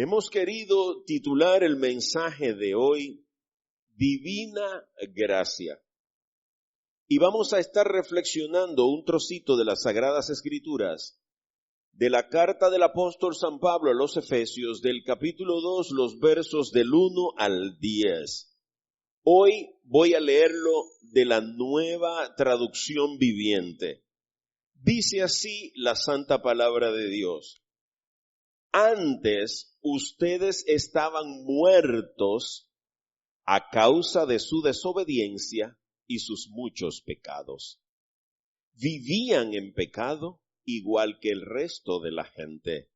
Hemos querido titular el mensaje de hoy, Divina Gracia. Y vamos a estar reflexionando un trocito de las Sagradas Escrituras, de la carta del apóstol San Pablo a los Efesios, del capítulo 2, los versos del 1 al 10. Hoy voy a leerlo de la Nueva Traducción Viviente. Dice así la Santa Palabra de Dios. Antes ustedes estaban muertos a causa de su desobediencia y sus muchos pecados. Vivían en pecado igual que el resto de la gente,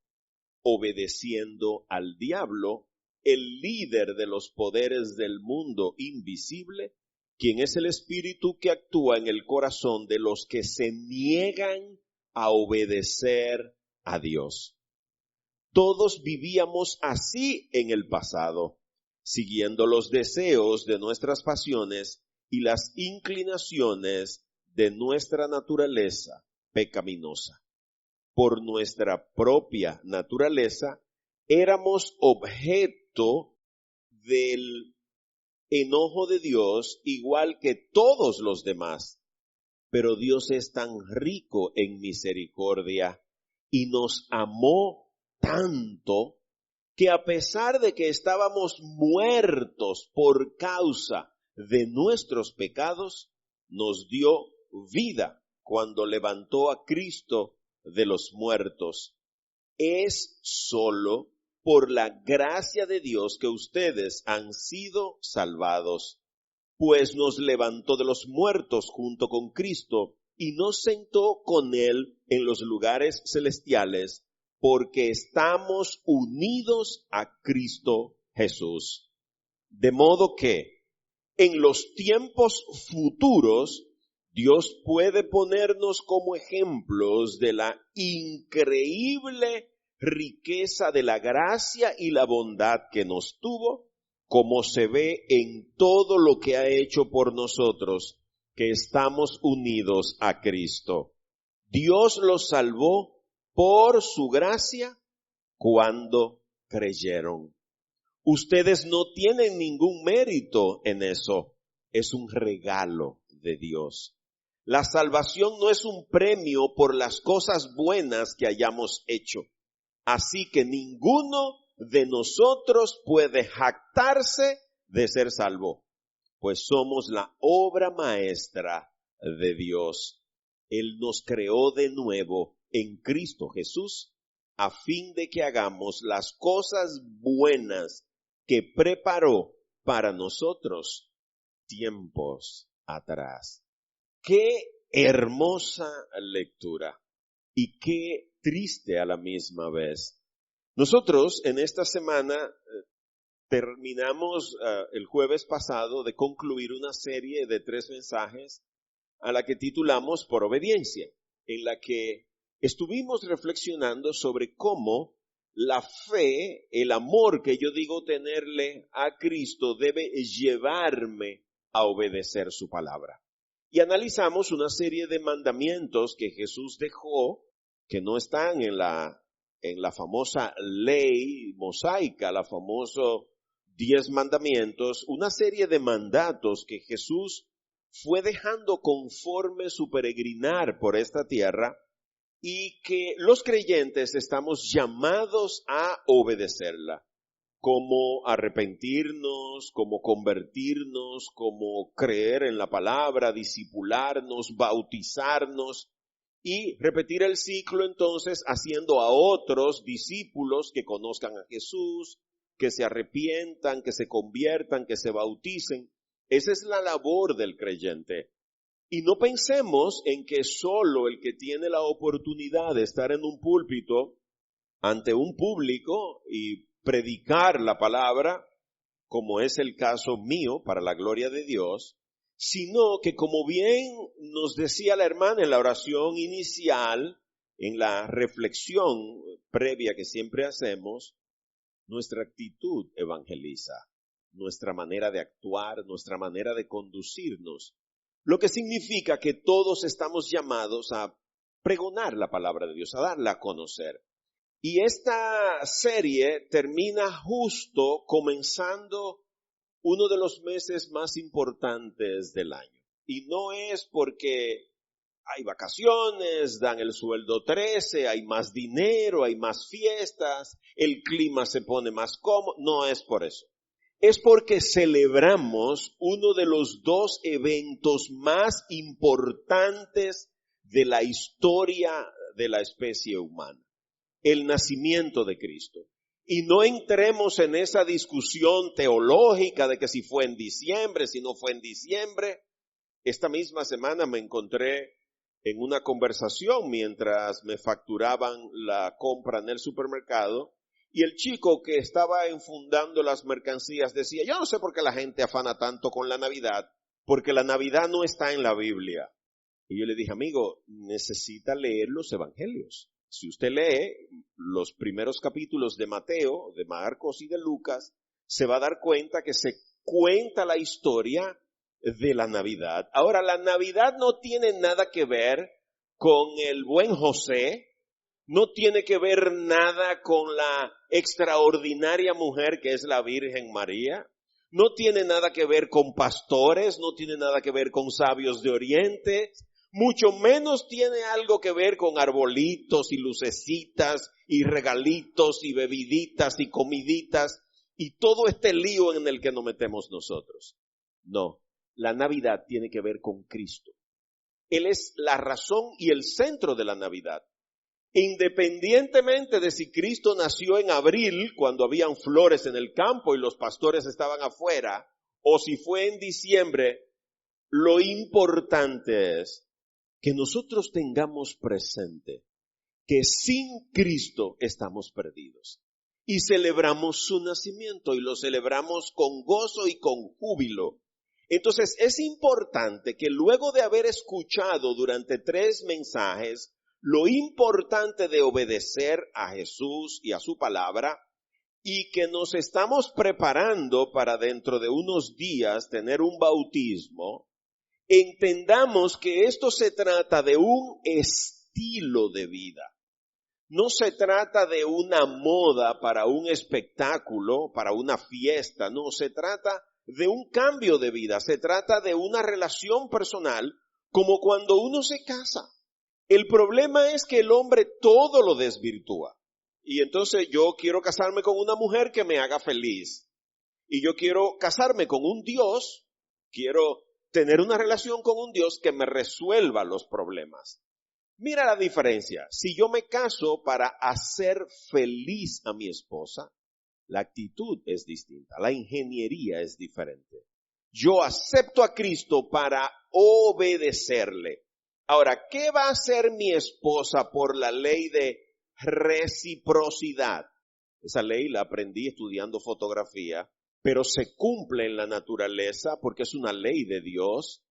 obedeciendo al diablo, el líder de los poderes del mundo invisible, quien es el espíritu que actúa en el corazón de los que se niegan a obedecer a Dios. Todos vivíamos así en el pasado, siguiendo los deseos de nuestras pasiones y las inclinaciones de nuestra naturaleza pecaminosa. Por nuestra propia naturaleza, éramos objeto del enojo de Dios igual que todos los demás. Pero Dios es tan rico en misericordia y nos amó tanto que a pesar de que estábamos muertos por causa de nuestros pecados, nos dio vida cuando levantó a Cristo de los muertos. Es solo por la gracia de Dios que ustedes han sido salvados, pues nos levantó de los muertos junto con Cristo y nos sentó con Él en los lugares celestiales, porque estamos unidos a Cristo Jesús. De modo que en los tiempos futuros Dios puede ponernos como ejemplos de la increíble riqueza de la gracia y la bondad que nos tuvo, como se ve en todo lo que ha hecho por nosotros, que estamos unidos a Cristo. Dios los salvó por su gracia cuando creyeron. Ustedes no tienen ningún mérito en eso, es un regalo de Dios. La salvación no es un premio por las cosas buenas que hayamos hecho, así que ninguno de nosotros puede jactarse de ser salvo, pues somos la obra maestra de Dios. Él nos creó de nuevo en Cristo Jesús, a fin de que hagamos las cosas buenas que preparó para nosotros tiempos atrás. Qué hermosa lectura y qué triste a la misma vez. Nosotros en esta semana terminamos el jueves pasado de concluir una serie de 3 mensajes a la que titulamos Por Obediencia, en la que estuvimos reflexionando sobre cómo la fe, el amor que yo digo tenerle a Cristo debe llevarme a obedecer su palabra. Y analizamos una serie de mandamientos que Jesús dejó, que no están en la famosa ley mosaica, la famosos 10 mandamientos, una serie de mandatos que Jesús fue dejando conforme su peregrinar por esta tierra y que los creyentes estamos llamados a obedecerla, como arrepentirnos, como convertirnos, como creer en la palabra, discipularnos, bautizarnos y repetir el ciclo entonces haciendo a otros discípulos que conozcan a Jesús, que se arrepientan, que se conviertan, que se bauticen. Esa es la labor del creyente. Y no pensemos en que solo el que tiene la oportunidad de estar en un púlpito ante un público y predicar la palabra, como es el caso mío para la gloria de Dios, sino que como bien nos decía la hermana en la oración inicial, en la reflexión previa que siempre hacemos, nuestra actitud evangeliza, nuestra manera de actuar, nuestra manera de conducirnos. Lo que significa que todos estamos llamados a pregonar la palabra de Dios, a darla a conocer. Y esta serie termina justo comenzando uno de los meses más importantes del año. Y no es porque hay vacaciones, dan el sueldo 13, hay más dinero, hay más fiestas, el clima se pone más cómodo. No es por eso. Es porque celebramos uno de los dos eventos más importantes de la historia de la especie humana. El nacimiento de Cristo. Y no entremos en esa discusión teológica de que si fue en diciembre, si no fue en diciembre. Esta misma semana me encontré en una conversación mientras me facturaban la compra en el supermercado y el chico que estaba enfundando las mercancías decía, yo no sé por qué la gente afana tanto con la Navidad, porque la Navidad no está en la Biblia. Y yo le dije, amigo, necesita leer los evangelios. Si usted lee los primeros capítulos de Mateo, de Marcos y de Lucas, se va a dar cuenta que se cuenta la historia de la Navidad. Ahora, la Navidad no tiene nada que ver con el buen José, no tiene que ver nada con la extraordinaria mujer que es la Virgen María, no tiene nada que ver con pastores, no tiene nada que ver con sabios de Oriente, mucho menos tiene algo que ver con arbolitos y lucecitas y regalitos y bebiditas y comiditas y todo este lío en el que nos metemos nosotros. No, la Navidad tiene que ver con Cristo. Él es la razón y el centro de la Navidad. Independientemente de si Cristo nació en abril, cuando habían flores en el campo y los pastores estaban afuera, o si fue en diciembre, lo importante es que nosotros tengamos presente que sin Cristo estamos perdidos. Y celebramos su nacimiento y lo celebramos con gozo y con júbilo. Entonces es importante que luego de haber escuchado durante 3 mensajes lo importante de obedecer a Jesús y a su palabra y que nos estamos preparando para dentro de unos días tener un bautismo, entendamos que esto se trata de un estilo de vida. No se trata de una moda para un espectáculo, para una fiesta, no, se trata de un cambio de vida, se trata de una relación personal como cuando uno se casa. El problema es que el hombre todo lo desvirtúa. Y entonces yo quiero casarme con una mujer que me haga feliz. Y yo quiero casarme con un Dios, quiero tener una relación con un Dios que me resuelva los problemas. Mira la diferencia. Si yo me caso para hacer feliz a mi esposa, la actitud es distinta, la ingeniería es diferente. Yo acepto a Cristo para obedecerle. Ahora, ¿qué va a hacer mi esposa por la ley de reciprocidad? Esa ley la aprendí estudiando fotografía, pero se cumple en la naturaleza porque es una ley de Dios.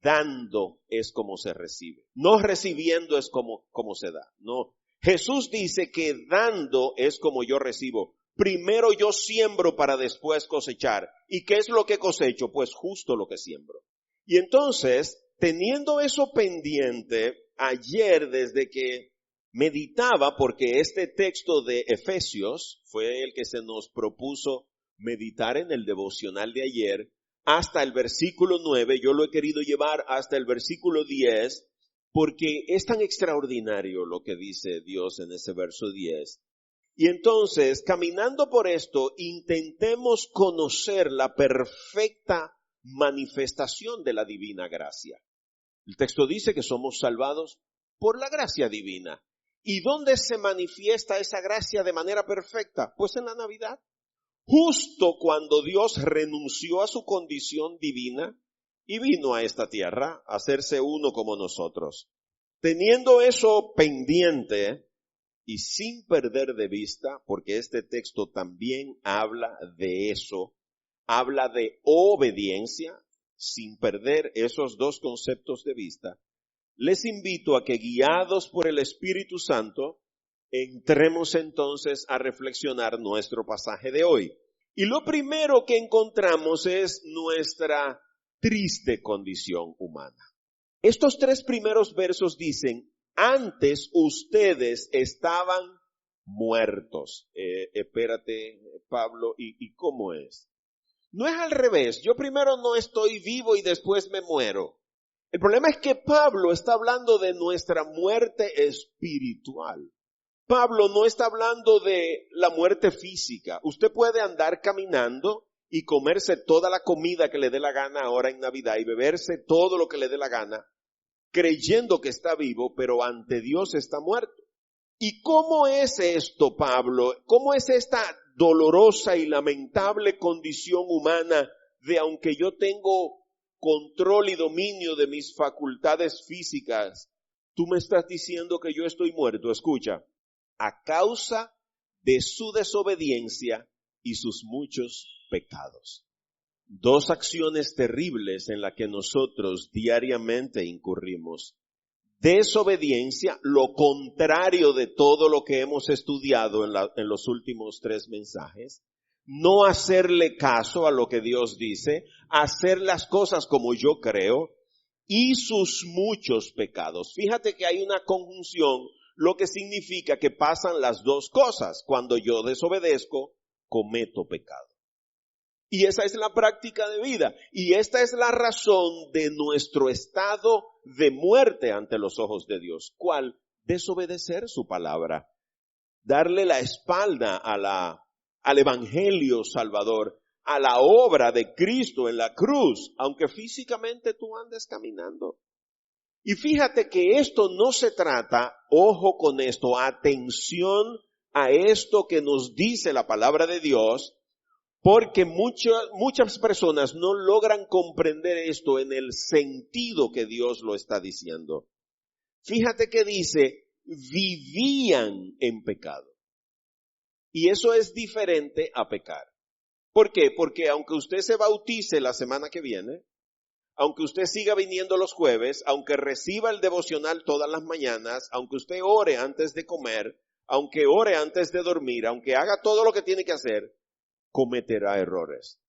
Dando es como se recibe. No recibiendo es como se da. No. Jesús dice que dando es como yo recibo. Primero yo siembro para después cosechar. ¿Y qué es lo que cosecho? Pues justo lo que siembro. Y entonces, teniendo eso pendiente, ayer desde que meditaba, porque este texto de Efesios fue el que se nos propuso meditar en el devocional de ayer, hasta el versículo 9, yo lo he querido llevar hasta el versículo 10, porque es tan extraordinario lo que dice Dios en ese verso 10. Y entonces, caminando por esto, intentemos conocer la perfecta manifestación de la divina gracia. El texto dice que somos salvados por la gracia divina. ¿Y dónde se manifiesta esa gracia de manera perfecta? Pues en la Navidad. Justo cuando Dios renunció a su condición divina y vino a esta tierra a hacerse uno como nosotros. Teniendo eso pendiente y sin perder de vista, porque este texto también habla de eso, habla de obediencia, sin perder esos dos conceptos de vista, les invito a que guiados por el Espíritu Santo, entremos entonces a reflexionar nuestro pasaje de hoy. Y lo primero que encontramos es nuestra triste condición humana. Estos 3 primeros versos dicen, antes ustedes estaban muertos. Espérate, Pablo, ¿y cómo es? No es al revés. Yo primero no estoy vivo y después me muero. El problema es que Pablo está hablando de nuestra muerte espiritual. Pablo no está hablando de la muerte física. Usted puede andar caminando y comerse toda la comida que le dé la gana ahora en Navidad y beberse todo lo que le dé la gana, creyendo que está vivo, pero ante Dios está muerto. ¿Y cómo es esto, Pablo? ¿Cómo es esta dolorosa y lamentable condición humana de, aunque yo tengo control y dominio de mis facultades físicas, tú me estás diciendo que yo estoy muerto? Escucha, a causa de su desobediencia y sus muchos pecados. Dos acciones terribles en las que nosotros diariamente incurrimos. Desobediencia, lo contrario de todo lo que hemos estudiado en los últimos 3 mensajes. No hacerle caso a lo que Dios dice, hacer las cosas como yo creo, y sus muchos pecados. Fíjate que hay una conjunción, lo que significa que pasan las dos cosas. Cuando yo desobedezco, cometo pecado. Y esa es la práctica de vida. Y esta es la razón de nuestro estado de muerte ante los ojos de Dios. ¿Cuál? Desobedecer su palabra. Darle la espalda al Evangelio Salvador, a la obra de Cristo en la cruz, aunque físicamente tú andes caminando. Y fíjate que esto no se trata, ojo con esto, atención a esto que nos dice la palabra de Dios, porque muchas personas no logran comprender esto en el sentido que Dios lo está diciendo. Fíjate que dice, vivían en pecado. Y eso es diferente a pecar. ¿Por qué? Porque aunque usted se bautice la semana que viene, aunque usted siga viniendo los jueves, aunque reciba el devocional todas las mañanas, aunque usted ore antes de comer, aunque ore antes de dormir, aunque haga todo lo que tiene que hacer, cometerá errores.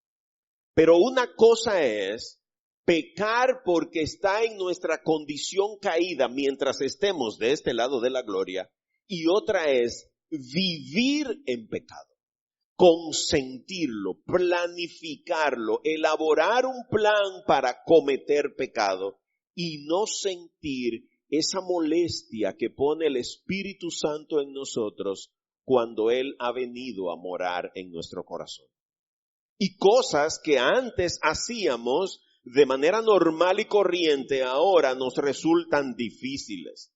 Pero una cosa es pecar porque está en nuestra condición caída mientras estemos de este lado de la gloria, y otra es vivir en pecado. Consentirlo, planificarlo, elaborar un plan para cometer pecado y no sentir esa molestia que pone el Espíritu Santo en nosotros cuando Él ha venido a morar en nuestro corazón. Y cosas que antes hacíamos de manera normal y corriente ahora nos resultan difíciles.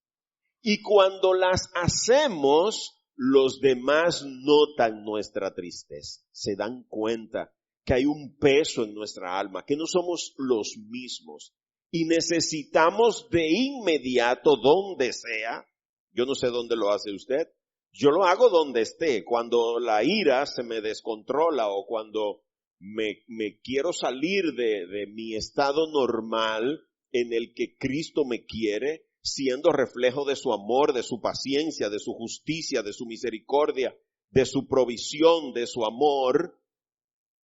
Y cuando las hacemos, los demás notan nuestra tristeza. Se dan cuenta que hay un peso en nuestra alma, que no somos los mismos. Y necesitamos de inmediato, donde sea, yo no sé dónde lo hace usted, yo lo hago donde esté, cuando la ira se me descontrola o cuando me quiero salir de mi estado normal en el que Cristo me quiere, siendo reflejo de su amor, de su paciencia, de su justicia, de su misericordia, de su provisión, de su amor,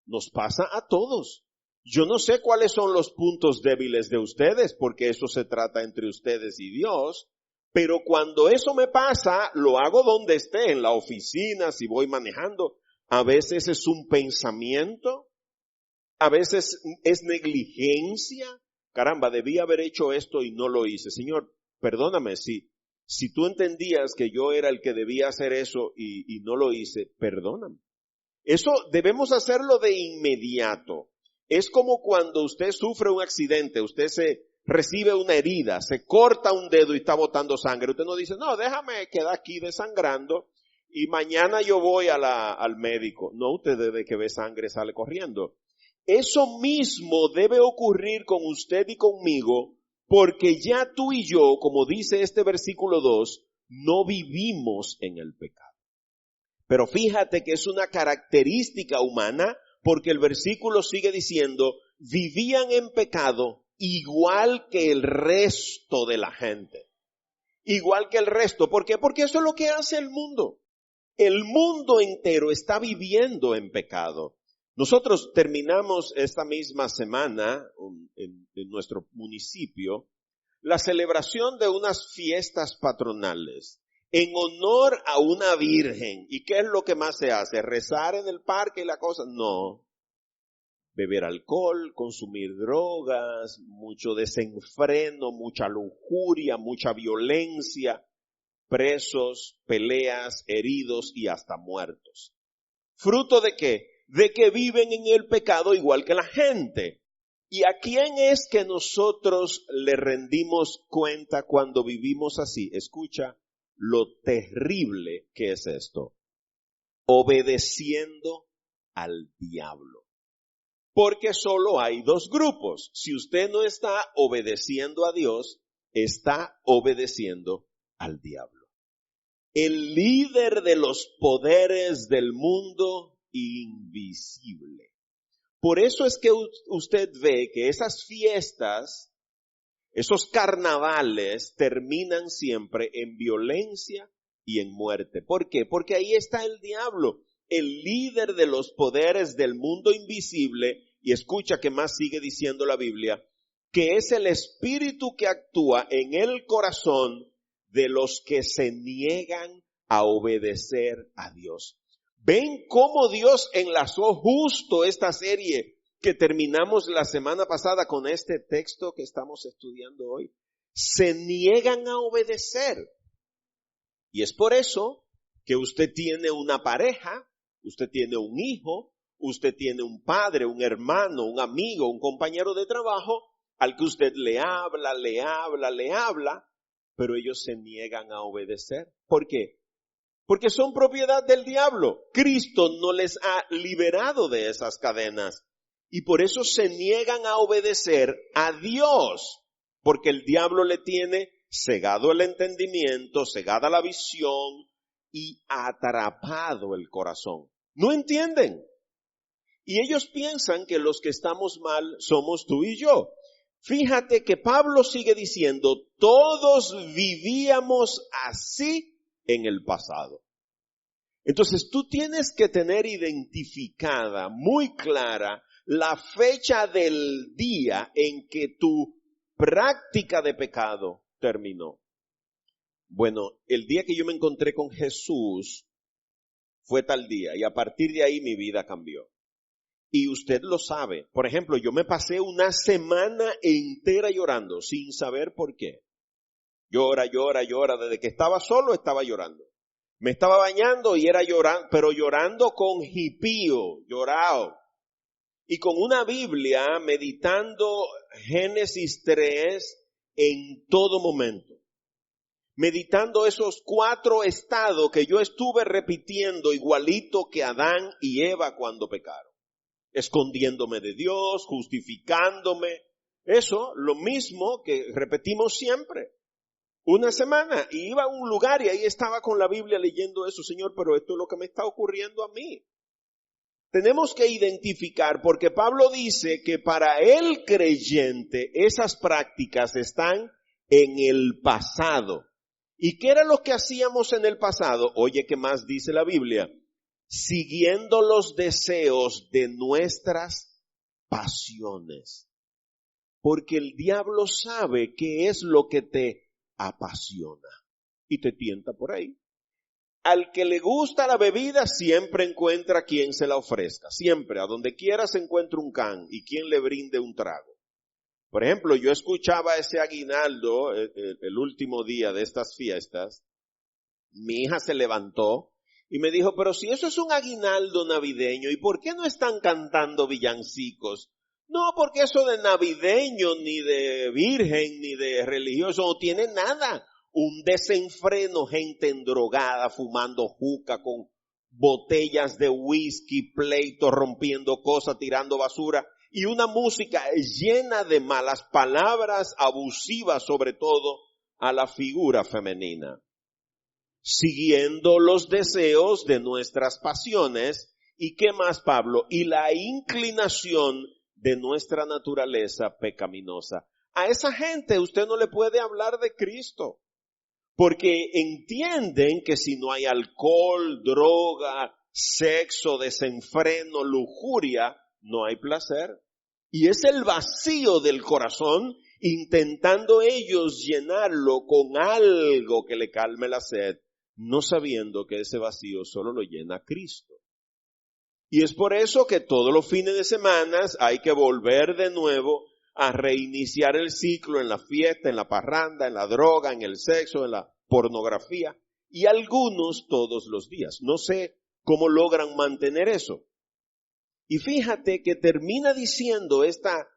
nos pasa a todos. Yo no sé cuáles son los puntos débiles de ustedes, porque eso se trata entre ustedes y Dios, pero cuando eso me pasa, lo hago donde esté, en la oficina, si voy manejando. A veces es un pensamiento, a veces es negligencia. Caramba, debí haber hecho esto y no lo hice. Señor, perdóname, si tú entendías que yo era el que debía hacer eso y no lo hice, perdóname. Eso debemos hacerlo de inmediato. Es como cuando usted sufre un accidente, usted recibe una herida, se corta un dedo y está botando sangre. Usted no dice, no, déjame quedar aquí desangrando y mañana yo voy al médico. No, usted desde que ve sangre sale corriendo. Eso mismo debe ocurrir con usted y conmigo, porque ya tú y yo, como dice este versículo 2, no vivimos en el pecado. Pero fíjate que es una característica humana, porque el versículo sigue diciendo, vivían en pecado igual que el resto de la gente. Igual que el resto. ¿Por qué? Porque eso es lo que hace el mundo. El mundo entero está viviendo en pecado. Nosotros terminamos esta misma semana en nuestro municipio la celebración de unas fiestas patronales. en honor a una virgen. ¿Y qué es lo que más se hace? ¿Rezar en el parque y la cosa? No. Beber alcohol, consumir drogas, mucho desenfreno, mucha lujuria, mucha violencia, presos, peleas, heridos y hasta muertos. ¿Fruto de qué? De que viven en el pecado igual que la gente. ¿Y a quién es que nosotros le rendimos cuenta cuando vivimos así? Escucha lo terrible que es esto. Obedeciendo al diablo. Porque solo hay dos grupos. Si usted no está obedeciendo a Dios, está obedeciendo al diablo. El líder de los poderes del mundo invisible. Por eso es que usted ve que esas fiestas, esos carnavales terminan siempre en violencia y en muerte. ¿Por qué? Porque ahí está el diablo, el líder de los poderes del mundo invisible, y escucha que más sigue diciendo la Biblia, que es el espíritu que actúa en el corazón de los que se niegan a obedecer a Dios. ¿Ven cómo Dios enlazó justo esta serie que terminamos la semana pasada con este texto que estamos estudiando hoy? Se niegan a obedecer. Y es por eso que usted tiene una pareja, usted tiene un hijo, usted tiene un padre, un hermano, un amigo, un compañero de trabajo, al que usted le habla, pero ellos se niegan a obedecer. ¿Por qué? Porque son propiedad del diablo. Cristo no les ha liberado de esas cadenas. Y por eso se niegan a obedecer a Dios. Porque el diablo le tiene cegado el entendimiento, cegada la visión y atrapado el corazón. ¿No entienden? Y ellos piensan que los que estamos mal somos tú y yo. Fíjate que Pablo sigue diciendo, todos vivíamos así en el pasado. Entonces tú tienes que tener identificada, muy clara, la fecha del día en que tu práctica de pecado terminó. Bueno, el día que yo me encontré con Jesús fue tal día y a partir de ahí mi vida cambió. Y usted lo sabe. Por ejemplo, yo me pasé una semana entera llorando sin saber por qué. Llora. Desde que estaba solo estaba llorando. Me estaba bañando y era llorando, pero llorando con jipío, llorado. Y con una Biblia meditando Génesis 3 en todo momento. Meditando esos 4 estados que yo estuve repitiendo igualito que Adán y Eva cuando pecaron. Escondiéndome de Dios, justificándome. Eso, lo mismo que repetimos siempre. Una semana, y iba a un lugar y ahí estaba con la Biblia leyendo eso, Señor, pero esto es lo que me está ocurriendo a mí. Tenemos que identificar, porque Pablo dice que para el creyente esas prácticas están en el pasado. ¿Y qué era lo que hacíamos en el pasado? Oye, ¿qué más dice la Biblia? Siguiendo los deseos de nuestras pasiones. Porque el diablo sabe qué es lo que te apasiona y te tienta por ahí. Al que le gusta la bebida siempre encuentra quien se la ofrezca. Siempre, a donde quiera se encuentra un can y quien le brinde un trago. Por ejemplo, yo escuchaba ese aguinaldo el último día de estas fiestas. Mi hija se levantó y me dijo, pero si eso es un aguinaldo navideño, ¿y por qué no están cantando villancicos? No, porque eso de navideño, ni de virgen, ni de religioso, no tiene nada. Un desenfreno, gente endrogada, fumando juca con botellas de whisky, pleitos, rompiendo cosas, tirando basura, y una música llena de malas palabras, abusivas sobre todo a la figura femenina. Siguiendo los deseos de nuestras pasiones, ¿y qué más, Pablo? Y la inclinación de nuestra naturaleza pecaminosa. A esa gente usted no le puede hablar de Cristo, porque entienden que si no hay alcohol, droga, sexo, desenfreno, lujuria, no hay placer. Y es el vacío del corazón intentando ellos llenarlo con algo que le calme la sed, no sabiendo que ese vacío solo lo llena Cristo. Y es por eso que todos los fines de semana hay que volver de nuevo a reiniciar el ciclo en la fiesta, en la parranda, en la droga, en el sexo, en la pornografía, y algunos todos los días. No sé cómo logran mantener eso. Y fíjate que termina diciendo esta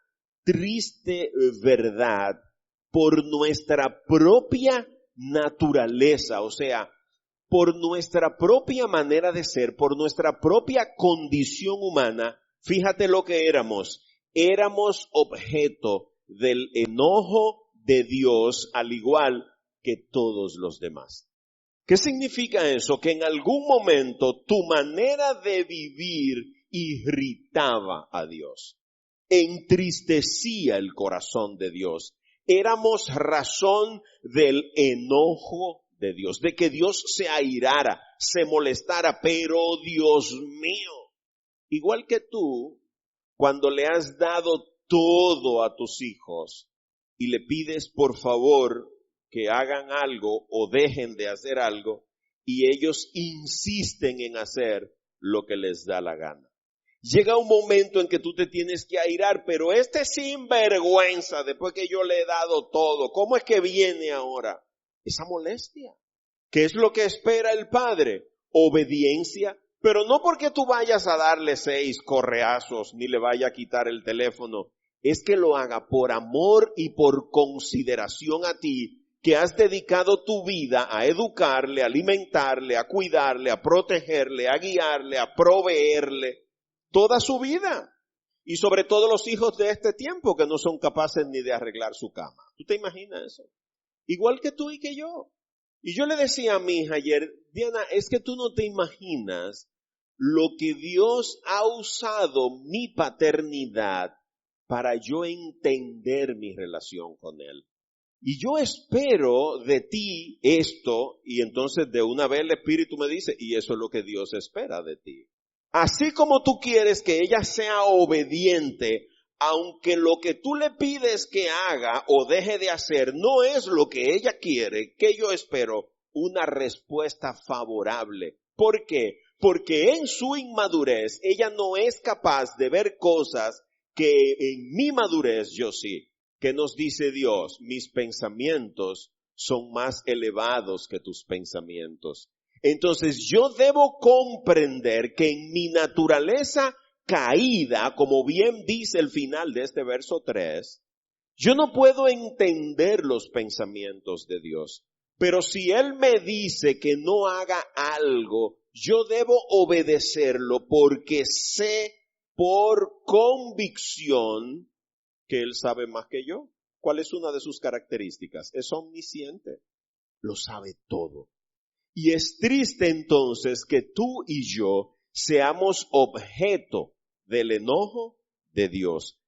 triste verdad por nuestra propia naturaleza, o sea, por nuestra propia manera de ser, por nuestra propia condición humana. Fíjate lo que éramos. Éramos objeto del enojo de Dios al igual que todos los demás. ¿Qué significa eso? Que en algún momento tu manera de vivir irritaba a Dios, entristecía el corazón de Dios. Éramos razón del enojo de Dios, de que Dios se airara, se molestara, pero Dios mío, igual que tú, cuando le has dado todo a tus hijos y le pides por favor que hagan algo o dejen de hacer algo y ellos insisten en hacer lo que les da la gana. Llega un momento en que tú te tienes que airar, pero este sinvergüenza, después que yo le he dado todo, ¿cómo es que viene ahora? Esa molestia. ¿Qué es lo que espera el padre? Obediencia. Pero no porque tú vayas a darle 6 correazos ni le vaya a quitar el teléfono. Es que lo haga por amor y por consideración a ti, que has dedicado tu vida a educarle, a alimentarle, a cuidarle, a protegerle, a guiarle, a proveerle toda su vida. Y sobre todo los hijos de este tiempo que no son capaces ni de arreglar su cama. ¿Tú te imaginas eso? Igual que tú y que yo. Y yo le decía a mi hija ayer, Diana, es que tú no te imaginas lo que Dios ha usado mi paternidad para yo entender mi relación con Él. Y yo espero de ti esto, y entonces de una vez el Espíritu me dice, y eso es lo que Dios espera de ti. Así como tú quieres que ella sea obediente, aunque lo que tú le pides que haga o deje de hacer no es lo que ella quiere, que yo espero una respuesta favorable. ¿Por qué? Porque en su inmadurez ella no es capaz de ver cosas que en mi madurez yo sí. ¿Qué nos dice Dios? Mis pensamientos son más elevados que tus pensamientos. Entonces yo debo comprender que en mi naturaleza caída, como bien dice el final de este verso 3, yo no puedo entender los pensamientos de Dios. Pero si Él me dice que no haga algo, yo debo obedecerlo porque sé por convicción que Él sabe más que yo. ¿Cuál es una de sus características? Es omnisciente, lo sabe todo. Y es triste entonces que tú y yo seamos objeto del enojo de Dios.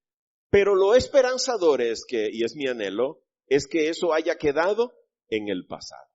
Pero lo esperanzador es que, y es mi anhelo, es que eso haya quedado en el pasado.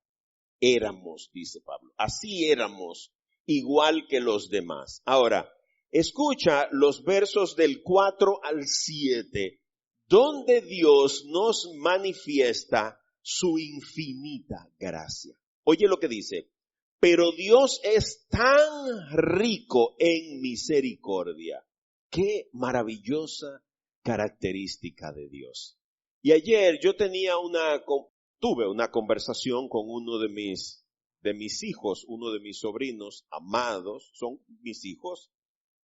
Éramos, dice Pablo, así éramos, igual que los demás. Ahora, escucha los versos del 4 al 7, donde Dios nos manifiesta su infinita gracia. Oye lo que dice, pero Dios es tan rico en misericordia. Qué maravillosa característica de Dios. Y ayer yo tuve una conversación con uno de mis hijos, uno de mis sobrinos amados, son mis hijos.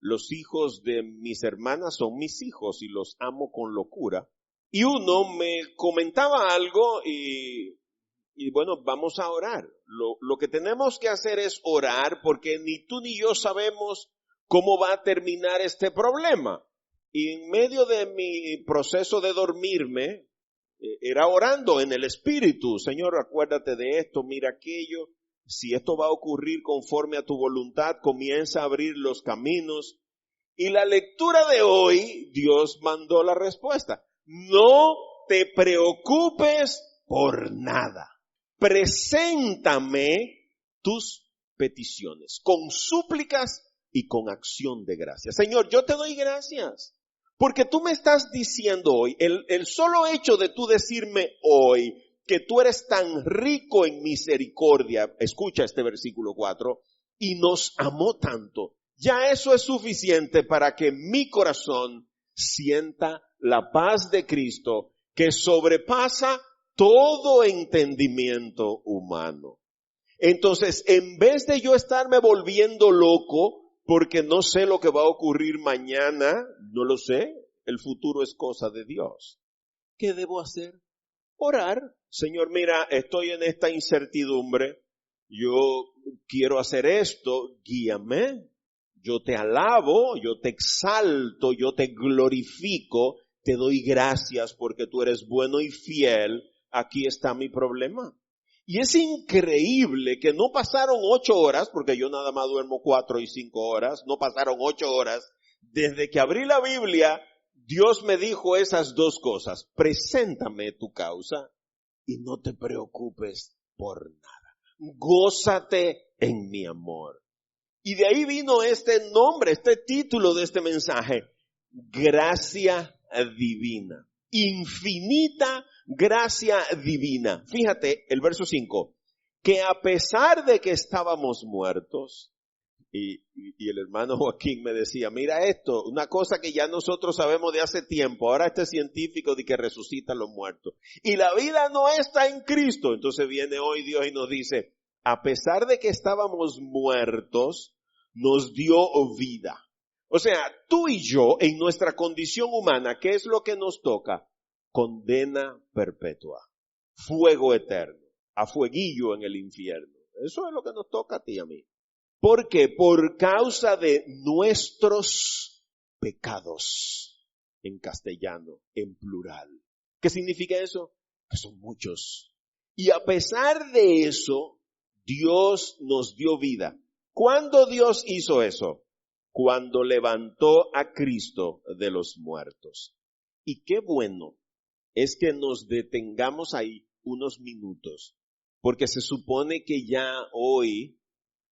Los hijos de mis hermanas son mis hijos y los amo con locura. Y uno me comentaba algo y bueno, vamos a orar. Lo que tenemos que hacer es orar porque ni tú ni yo sabemos cómo va a terminar este problema. Y en medio de mi proceso de dormirme, era orando en el Espíritu. Señor, acuérdate de esto, mira aquello. Si esto va a ocurrir conforme a tu voluntad, comienza a abrir los caminos. Y la lectura de hoy, Dios mandó la respuesta. No te preocupes por nada. Preséntame tus peticiones con súplicas y con acción de gracias. Señor, yo te doy gracias. Porque tú me estás diciendo hoy, el solo hecho de tú decirme hoy que tú eres tan rico en misericordia, escucha este versículo 4, y nos amó tanto. Ya eso es suficiente para que mi corazón sienta la paz de Cristo que sobrepasa todo entendimiento humano. Entonces, en vez de yo estarme volviendo loco porque no sé lo que va a ocurrir mañana, no lo sé, el futuro es cosa de Dios. ¿Qué debo hacer? Orar. Señor, mira, estoy en esta incertidumbre, yo quiero hacer esto, guíame. Yo te alabo, yo te exalto, yo te glorifico, te doy gracias porque tú eres bueno y fiel. Aquí está mi problema. Y es increíble que no pasaron 8 horas, porque yo nada más duermo 4 y 5 horas, no pasaron 8 horas, desde que abrí la Biblia, Dios me dijo esas dos cosas: preséntame tu causa y no te preocupes por nada. Gózate en mi amor. Y de ahí vino este nombre, este título de este mensaje: gracia divina. Infinita gracia divina. Fíjate el verso 5, que a pesar de que estábamos muertos, y el hermano Joaquín me decía, mira esto, una cosa que ya nosotros sabemos de hace tiempo, ahora este científico de que resucitan los muertos. Y la vida no está en Cristo. Entonces viene hoy Dios y nos dice, a pesar de que estábamos muertos, nos dio vida. O sea, tú y yo, en nuestra condición humana, ¿qué es lo que nos toca? Condena perpetua, fuego eterno, a fueguillo en el infierno. Eso es lo que nos toca a ti y a mí. ¿Por qué? Por causa de nuestros pecados, en castellano, en plural. ¿Qué significa eso? Que son muchos. Y a pesar de eso, Dios nos dio vida. ¿Cuándo Dios hizo eso? Cuando levantó a Cristo de los muertos. Y qué bueno es que nos detengamos ahí unos minutos, porque se supone que ya hoy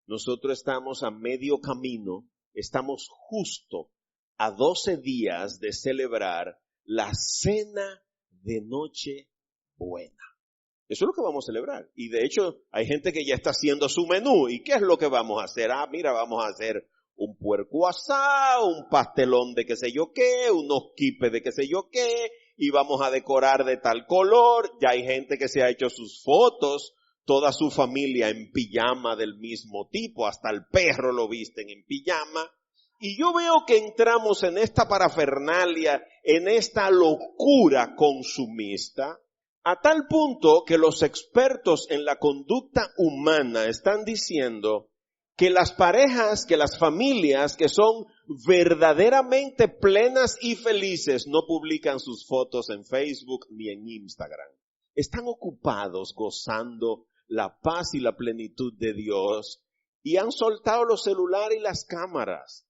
nosotros estamos a medio camino, estamos justo a 12 días de celebrar la cena de Nochebuena. Eso es lo que vamos a celebrar. Y de hecho, hay gente que ya está haciendo su menú. ¿Y qué es lo que vamos a hacer? Mira, vamos a hacer un puerco asado, un pastelón de qué sé yo qué, unos quipes de qué sé yo qué, y vamos a decorar de tal color. Ya hay gente que se ha hecho sus fotos, toda su familia en pijama del mismo tipo, hasta el perro lo visten en pijama. Y yo veo que entramos en esta parafernalia, en esta locura consumista, a tal punto que los expertos en la conducta humana están diciendo que las parejas, que las familias que son verdaderamente plenas y felices no publican sus fotos en Facebook ni en Instagram. Están ocupados gozando la paz y la plenitud de Dios y han soltado los celulares y las cámaras.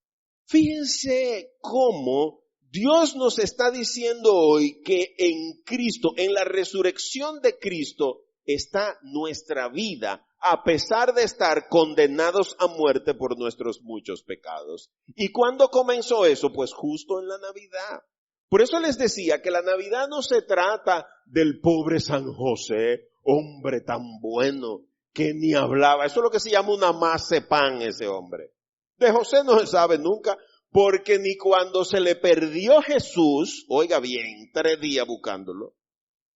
Fíjense cómo Dios nos está diciendo hoy que en Cristo, en la resurrección de Cristo, está nuestra vida, a pesar de estar condenados a muerte por nuestros muchos pecados. ¿Y cuándo comenzó eso? Pues justo en la Navidad. Por eso les decía que la Navidad no se trata del pobre San José, hombre tan bueno que ni hablaba. Eso es lo que se llama una mazapán, ese hombre. De José no se sabe nunca, porque ni cuando se le perdió Jesús, oiga bien, 3 días buscándolo,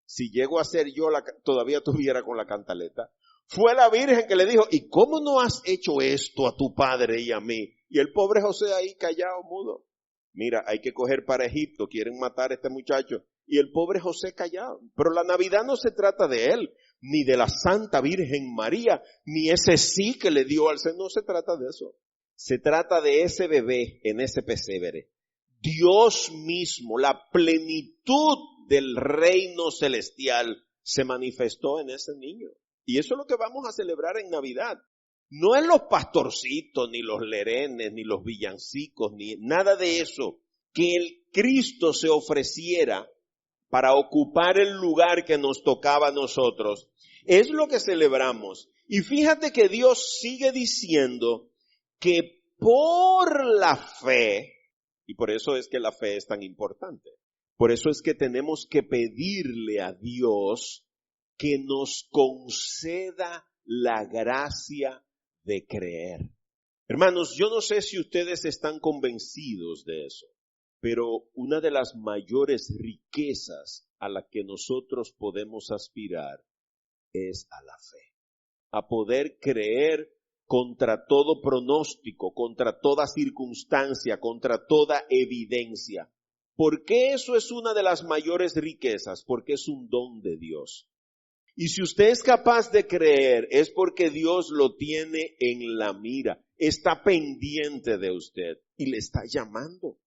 si llego a ser yo, todavía estuviera con la cantaleta, fue la Virgen que le dijo, ¿y cómo no has hecho esto a tu padre y a mí? Y el pobre José ahí callado, mudo. Mira, hay que coger para Egipto, quieren matar a este muchacho. Y el pobre José callado. Pero la Navidad no se trata de él, ni de la Santa Virgen María, ni ese sí que le dio al Señor. No se trata de eso. Se trata de ese bebé en ese pesebre. Dios mismo, la plenitud del reino celestial se manifestó en ese niño. Y eso es lo que vamos a celebrar en Navidad. No es los pastorcitos, ni los lerenes, ni los villancicos, ni nada de eso. Que el Cristo se ofreciera para ocupar el lugar que nos tocaba a nosotros. Es lo que celebramos. Y fíjate que Dios sigue diciendo que por la fe, y por eso es que la fe es tan importante, por eso es que tenemos que pedirle a Dios que nos conceda la gracia de creer. Hermanos, yo no sé si ustedes están convencidos de eso, pero una de las mayores riquezas a la que nosotros podemos aspirar es a la fe, a poder creer contra todo pronóstico, contra toda circunstancia, contra toda evidencia. ¿Por qué eso es una de las mayores riquezas? Porque es un don de Dios. Y si usted es capaz de creer, es porque Dios lo tiene en la mira, está pendiente de usted y le está llamando.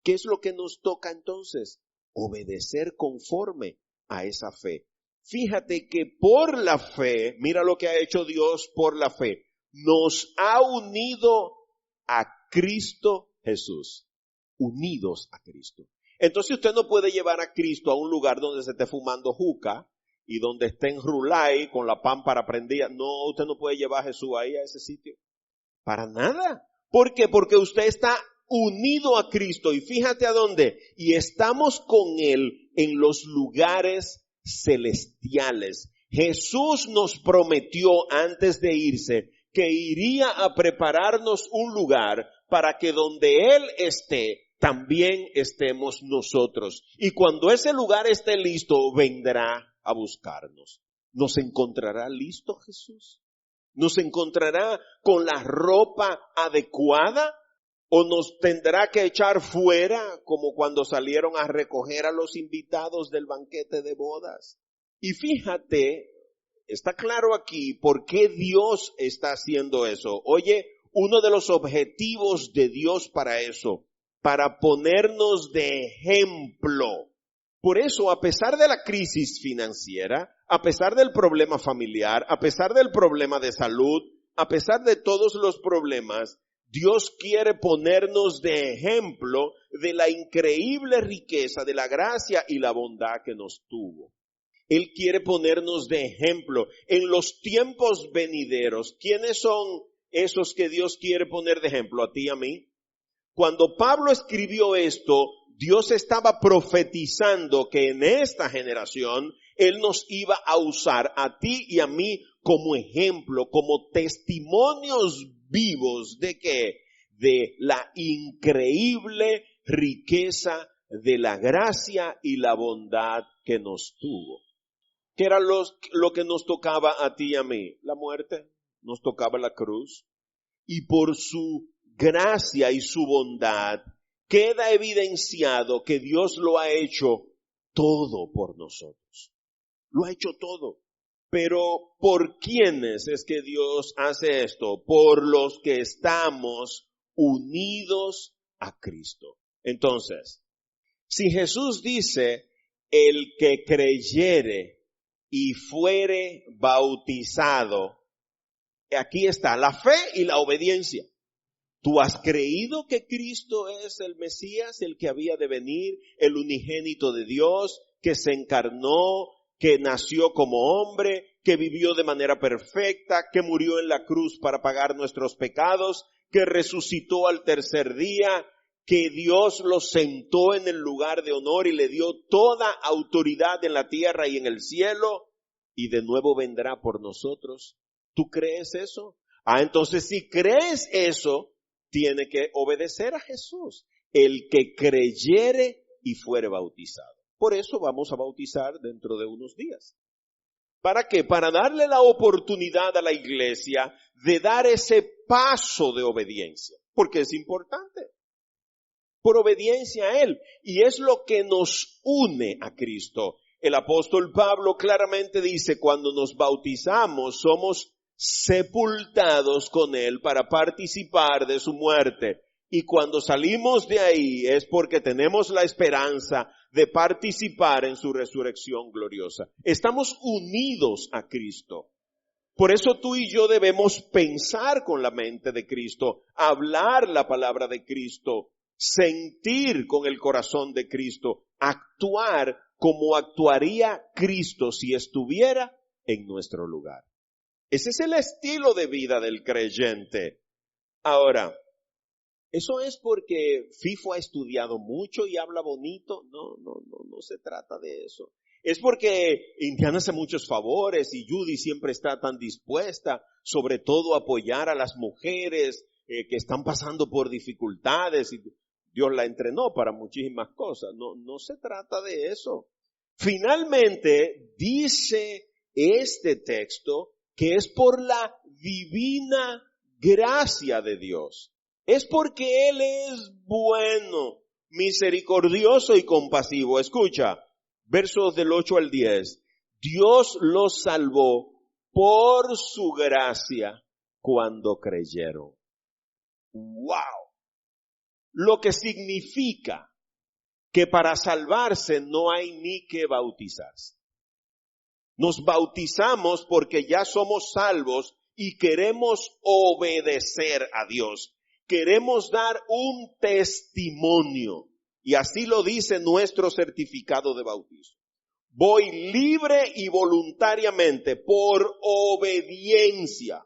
¿Qué es lo que nos toca entonces? Obedecer conforme a esa fe. Fíjate que por la fe, mira lo que ha hecho Dios por la fe, nos ha unido a Cristo Jesús. Unidos a Cristo. Entonces usted no puede llevar a Cristo a un lugar donde se esté fumando juca y donde esté en Rulay con la pámpara prendida. No, usted no puede llevar a Jesús ahí a ese sitio. Para nada. ¿Por qué? Porque usted está unido a Cristo y fíjate a dónde. Y estamos con Él en los lugares celestiales. Jesús nos prometió antes de irse que iría a prepararnos un lugar para que donde Él esté, también estemos nosotros. Y cuando ese lugar esté listo, vendrá a buscarnos. ¿Nos encontrará listo Jesús? ¿Nos encontrará con la ropa adecuada? ¿O nos tendrá que echar fuera como cuando salieron a recoger a los invitados del banquete de bodas? Y fíjate, está claro aquí por qué Dios está haciendo eso. Oye, uno de los objetivos de Dios para eso, para ponernos de ejemplo. Por eso, a pesar de la crisis financiera, a pesar del problema familiar, a pesar del problema de salud, a pesar de todos los problemas, Dios quiere ponernos de ejemplo de la increíble riqueza, de la gracia y la bondad que nos tuvo. Él quiere ponernos de ejemplo en los tiempos venideros. ¿Quiénes son esos que Dios quiere poner de ejemplo? A ti y a mí. Cuando Pablo escribió esto, Dios estaba profetizando que en esta generación Él nos iba a usar a ti y a mí como ejemplo, como testimonios vivos de ¿qué? De la increíble riqueza de la gracia y la bondad que nos tuvo. ¿Qué era lo que nos tocaba a ti y a mí? La muerte, nos tocaba la cruz. Y por su gracia y su bondad, queda evidenciado que Dios lo ha hecho todo por nosotros. Lo ha hecho todo. Pero ¿por quiénes es que Dios hace esto? Por los que estamos unidos a Cristo. Entonces, si Jesús dice, el que creyere y fuere bautizado, aquí está la fe y la obediencia. ¿Tú has creído que Cristo es el Mesías, el que había de venir, el unigénito de Dios, que se encarnó, que nació como hombre, que vivió de manera perfecta, que murió en la cruz para pagar nuestros pecados, que resucitó al tercer día, que Dios lo sentó en el lugar de honor y le dio toda autoridad en la tierra y en el cielo, y de nuevo vendrá por nosotros? ¿Tú crees eso? Entonces si crees eso, tiene que obedecer a Jesús. El que creyere y fuere bautizado. Por eso vamos a bautizar dentro de unos días. ¿Para qué? Para darle la oportunidad a la iglesia de dar ese paso de obediencia. Porque es importante. Por obediencia a Él. Y es lo que nos une a Cristo. El apóstol Pablo claramente dice, cuando nos bautizamos, somos sepultados con Él para participar de su muerte. Y cuando salimos de ahí es porque tenemos la esperanza de participar en su resurrección gloriosa. Estamos unidos a Cristo. Por eso tú y yo debemos pensar con la mente de Cristo, hablar la palabra de Cristo, sentir con el corazón de Cristo, actuar como actuaría Cristo si estuviera en nuestro lugar. Ese es el estilo de vida del creyente. Ahora, ¿eso es porque FIFO ha estudiado mucho y habla bonito? No se trata de eso. Es porque Indiana hace muchos favores y Judy siempre está tan dispuesta, sobre todo a apoyar a las mujeres que están pasando por dificultades y Dios la entrenó para muchísimas cosas. No se trata de eso. Finalmente dice este texto que es por la divina gracia de Dios. Es porque Él es bueno, misericordioso y compasivo. Escucha, versos del 8 al 10. Dios los salvó por su gracia cuando creyeron. ¡Wow! Lo que significa que para salvarse no hay ni que bautizarse. Nos bautizamos porque ya somos salvos y queremos obedecer a Dios. Queremos dar un testimonio. Y así lo dice nuestro certificado de bautismo. Voy libre y voluntariamente por obediencia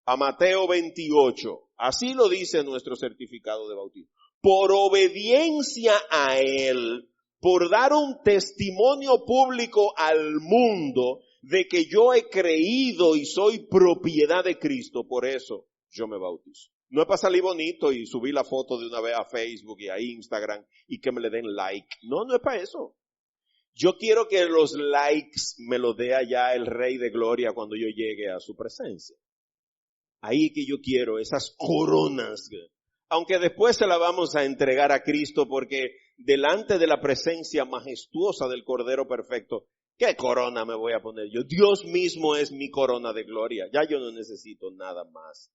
a Mateo 28. Así lo dice nuestro certificado de bautismo. Por obediencia a Él, por dar un testimonio público al mundo de que yo he creído y soy propiedad de Cristo, por eso yo me bautizo. No es para salir bonito y subir la foto de una vez a Facebook y a Instagram y que me le den like. No es para eso. Yo quiero que los likes me los dé allá el Rey de Gloria cuando yo llegue a su presencia. Ahí que yo quiero esas coronas. Aunque después se la vamos a entregar a Cristo porque delante de la presencia majestuosa del Cordero Perfecto, ¿qué corona me voy a poner yo? Dios mismo es mi corona de gloria. Ya yo no necesito nada más.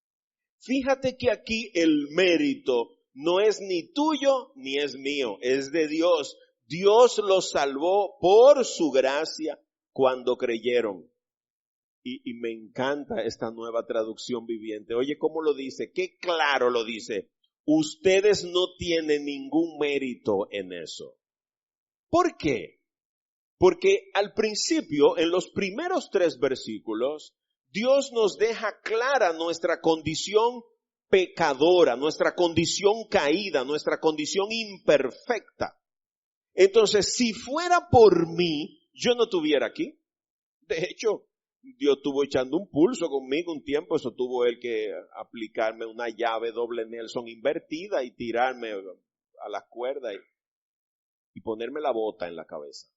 Fíjate que aquí el mérito no es ni tuyo ni es mío, es de Dios. Dios los salvó por su gracia cuando creyeron. Y me encanta esta nueva traducción viviente. Oye, ¿cómo lo dice? Qué claro lo dice. Ustedes no tienen ningún mérito en eso. ¿Por qué? Porque al principio, en los primeros 3 versículos, Dios nos deja clara nuestra condición pecadora, nuestra condición caída, nuestra condición imperfecta. Entonces, si fuera por mí, yo no estuviera aquí. De hecho, Dios estuvo echando un pulso conmigo un tiempo, eso tuvo él que aplicarme una llave doble Nelson invertida y tirarme a las cuerdas y ponerme la bota en la cabeza.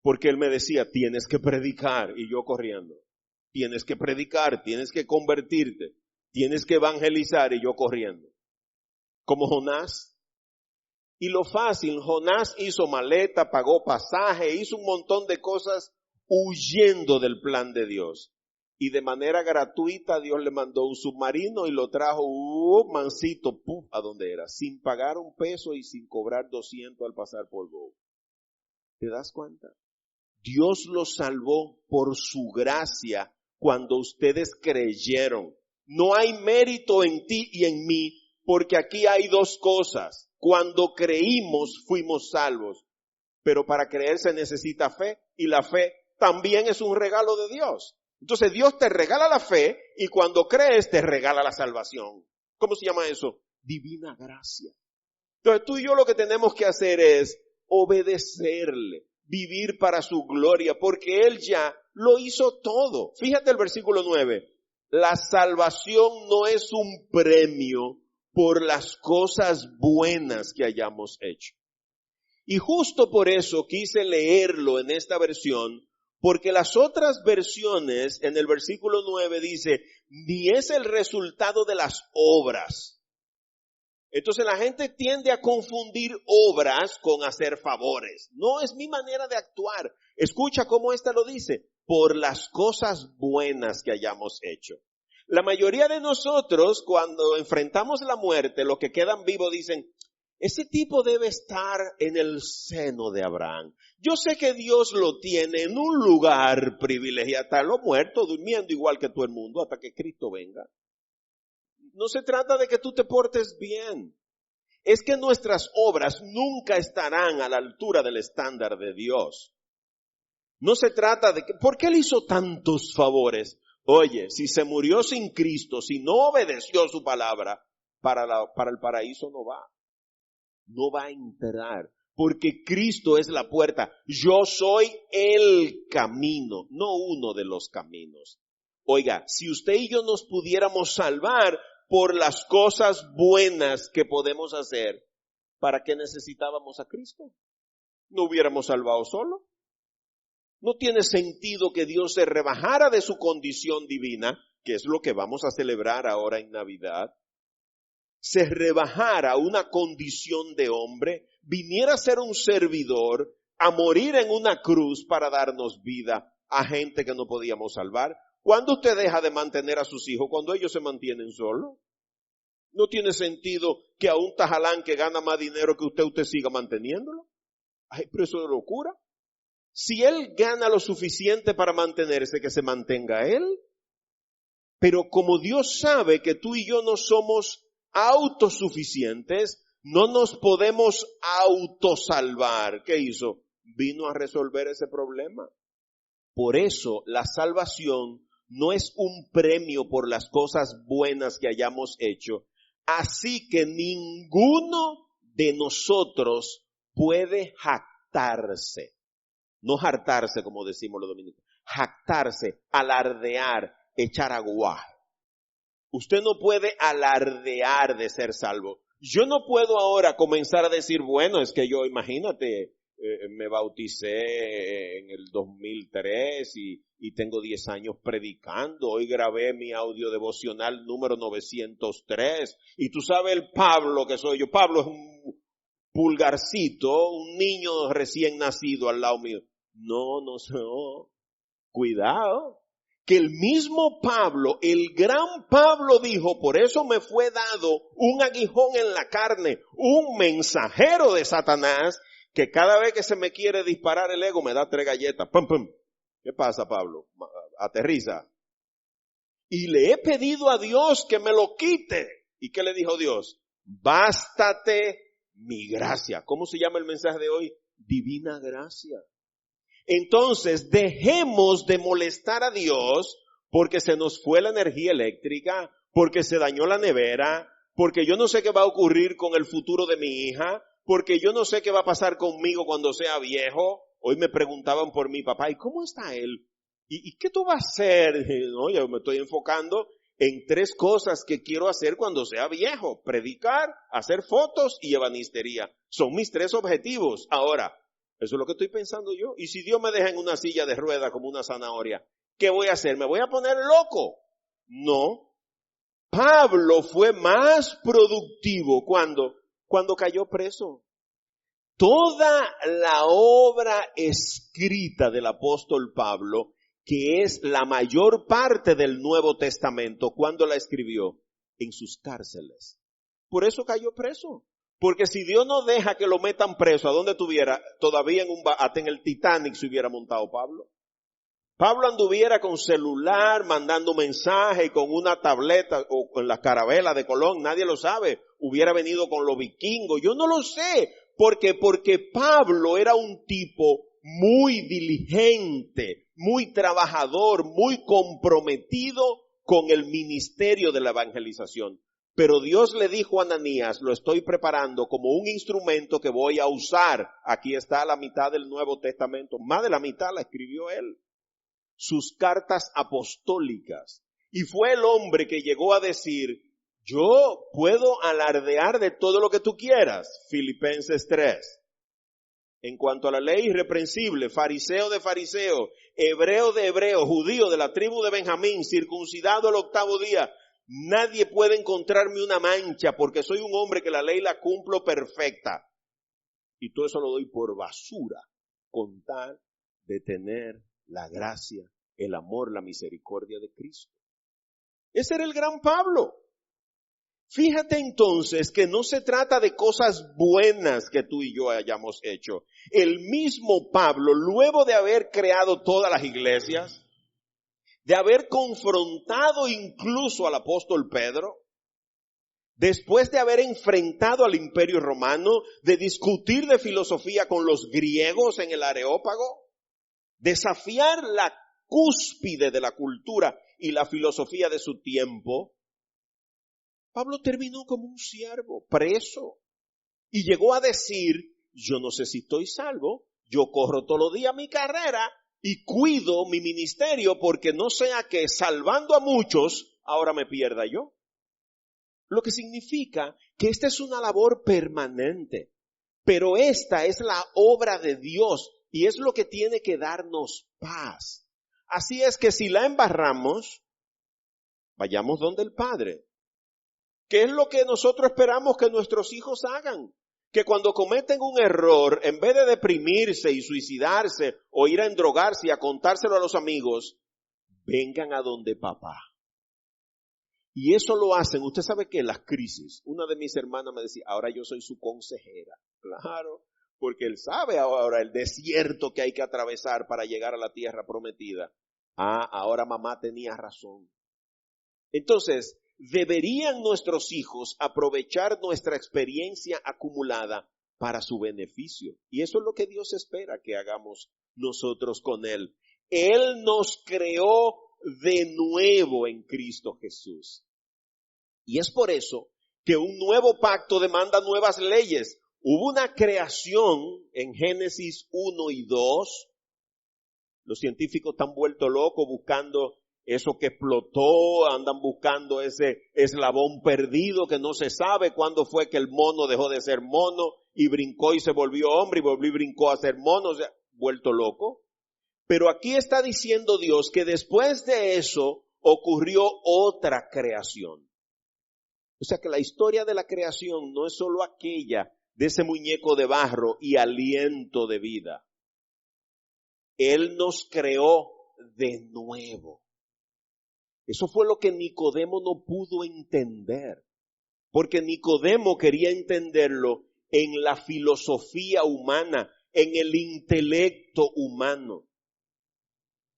Porque él me decía, tienes que predicar, y yo corriendo. Tienes que predicar, tienes que convertirte, tienes que evangelizar, y yo corriendo. Como Jonás. Y lo fácil, Jonás hizo maleta, pagó pasaje, hizo un montón de cosas huyendo del plan de Dios. Y de manera gratuita Dios le mandó un submarino y lo trajo mansito, a donde era, sin pagar un peso y sin cobrar 200 al pasar por Go. ¿Te das cuenta? Dios los salvó por su gracia cuando ustedes creyeron. No hay mérito en ti y en mí, porque aquí hay 2 cosas. Cuando creímos fuimos salvos, pero para creer se necesita fe y la fe también es un regalo de Dios. Entonces Dios te regala la fe y cuando crees te regala la salvación. ¿Cómo se llama eso? Divina gracia. Entonces tú y yo lo que tenemos que hacer es obedecerle, vivir para su gloria, porque Él ya lo hizo todo. Fíjate el versículo 9. La salvación no es un premio por las cosas buenas que hayamos hecho. Y justo por eso quise leerlo en esta versión, porque las otras versiones en el versículo 9 dice, ni es el resultado de las obras. Entonces la gente tiende a confundir obras con hacer favores. No es mi manera de actuar. Escucha cómo esta lo dice, por las cosas buenas que hayamos hecho. La mayoría de nosotros, cuando enfrentamos la muerte, los que quedan vivos dicen, ese tipo debe estar en el seno de Abraham. Yo sé que Dios lo tiene en un lugar privilegiado, está lo muerto, durmiendo igual que todo el mundo hasta que Cristo venga. No se trata de que tú te portes bien. Es que nuestras obras nunca estarán a la altura del estándar de Dios. No se trata de que, ¿por qué Él hizo tantos favores? Oye, si se murió sin Cristo, si no obedeció su palabra, para el paraíso no va. No va a entrar. porque Cristo es la puerta. Yo soy el camino, no uno de los caminos. Oiga, si usted y yo nos pudiéramos salvar por las cosas buenas que podemos hacer, ¿para qué necesitábamos a Cristo? ¿No hubiéramos salvado solo? No tiene sentido que Dios se rebajara de su condición divina, que es lo que vamos a celebrar ahora en Navidad, se rebajara a una condición de hombre, viniera a ser un servidor, a morir en una cruz para darnos vida a gente que no podíamos salvar. ¿Cuándo usted deja de mantener a sus hijos? Cuando ellos se mantienen solos. No tiene sentido que a un tajalán que gana más dinero que usted siga manteniéndolo. Ay, pero eso es locura. Si él gana lo suficiente para mantenerse, que se mantenga él. Pero como Dios sabe que tú y yo no somos autosuficientes, no nos podemos autosalvar. ¿Qué hizo? Vino a resolver ese problema. Por eso la salvación no es un premio por las cosas buenas que hayamos hecho. Así que ninguno de nosotros puede jactarse. No hartarse, como decimos los dominicanos. Jactarse, alardear, echar aguaje. Usted no puede alardear de ser salvo. Yo no puedo ahora comenzar a decir, bueno, es que yo, imagínate, me bauticé en el 2003 y tengo 10 años predicando. Hoy grabé mi audio devocional número 903. Y tú sabes el Pablo que soy yo. Pablo es un pulgarcito, un niño recién nacido al lado mío. No. Cuidado. Que el mismo Pablo, el gran Pablo dijo, por eso me fue dado un aguijón en la carne, un mensajero de Satanás, que cada vez que se me quiere disparar el ego me da 3 galletas. ¡Pum, pum! ¿Qué pasa, Pablo? Aterriza. Y le he pedido a Dios que me lo quite. ¿Y qué le dijo Dios? Bástate mi gracia. ¿Cómo se llama el mensaje de hoy? Divina gracia. Entonces, dejemos de molestar a Dios porque se nos fue la energía eléctrica, porque se dañó la nevera, porque yo no sé qué va a ocurrir con el futuro de mi hija, porque yo no sé qué va a pasar conmigo cuando sea viejo. Hoy me preguntaban por mi papá, ¿y cómo está él? ¿Y qué tú vas a hacer? No, yo me estoy enfocando en 3 cosas que quiero hacer cuando sea viejo: predicar, hacer fotos y ebanistería. Son mis 3 objetivos. Ahora, eso es lo que estoy pensando yo. Y si Dios me deja en una silla de ruedas como una zanahoria, ¿qué voy a hacer? ¿Me voy a poner loco? No. Pablo fue más productivo cuando cayó preso. Toda la obra escrita del apóstol Pablo, que es la mayor parte del Nuevo Testamento, ¿cuándo la escribió? En sus cárceles. Por eso cayó preso. Porque si Dios no deja que lo metan preso, ¿a dónde estuviera? Todavía hasta en el Titanic se hubiera montado Pablo. Pablo anduviera con celular, mandando mensajes, con una tableta o con la carabela de Colón, nadie lo sabe. Hubiera venido con los vikingos, yo no lo sé. Porque Pablo era un tipo muy diligente, muy trabajador, muy comprometido con el ministerio de la evangelización. Pero Dios le dijo a Ananías, lo estoy preparando como un instrumento que voy a usar. Aquí está la mitad del Nuevo Testamento, más de la mitad la escribió él. Sus cartas apostólicas. Y fue el hombre que llegó a decir, yo puedo alardear de todo lo que tú quieras. Filipenses 3. En cuanto a la ley irreprensible, fariseo de fariseo, hebreo de hebreo, judío de la tribu de Benjamín, circuncidado al 8º día, nadie puede encontrarme una mancha porque soy un hombre que la ley la cumplo perfecta. Y todo eso lo doy por basura, con tal de tener la gracia, el amor, la misericordia de Cristo. Ese era el gran Pablo. Fíjate entonces que no se trata de cosas buenas que tú y yo hayamos hecho. El mismo Pablo, luego de haber creado todas las iglesias, de haber confrontado incluso al apóstol Pedro, después de haber enfrentado al imperio romano, de discutir de filosofía con los griegos en el Areópago, desafiar la cúspide de la cultura y la filosofía de su tiempo, Pablo terminó como un siervo, preso, y llegó a decir yo no sé si estoy salvo, yo corro todos los días mi carrera y cuido mi ministerio porque no sea que salvando a muchos, ahora me pierda yo. Lo que significa que esta es una labor permanente, pero esta es la obra de Dios y es lo que tiene que darnos paz. Así es que si la embarramos, vayamos donde el Padre. ¿Qué es lo que nosotros esperamos que nuestros hijos hagan? Que cuando cometen un error, en vez de deprimirse y suicidarse o ir a endrogarse y a contárselo a los amigos, vengan a donde papá. Y eso lo hacen, usted sabe que las crisis, una de mis hermanas me decía, ahora yo soy su consejera. Claro, porque él sabe ahora el desierto que hay que atravesar para llegar a la tierra prometida. Ahora mamá tenía razón. Entonces, deberían nuestros hijos aprovechar nuestra experiencia acumulada para su beneficio. Y eso es lo que Dios espera que hagamos nosotros con Él. Él nos creó de nuevo en Cristo Jesús. Y es por eso que un nuevo pacto demanda nuevas leyes. Hubo una creación en Génesis 1 y 2. Los científicos están vueltos locos buscando eso que explotó, andan buscando ese eslabón perdido que no se sabe cuándo fue que el mono dejó de ser mono y brincó y se volvió hombre y volvió y brincó a ser mono, o sea, vuelto loco. Pero aquí está diciendo Dios que después de eso ocurrió otra creación. O sea que la historia de la creación no es solo aquella de ese muñeco de barro y aliento de vida. Él nos creó de nuevo. Eso fue lo que Nicodemo no pudo entender. Porque Nicodemo quería entenderlo en la filosofía humana, en el intelecto humano.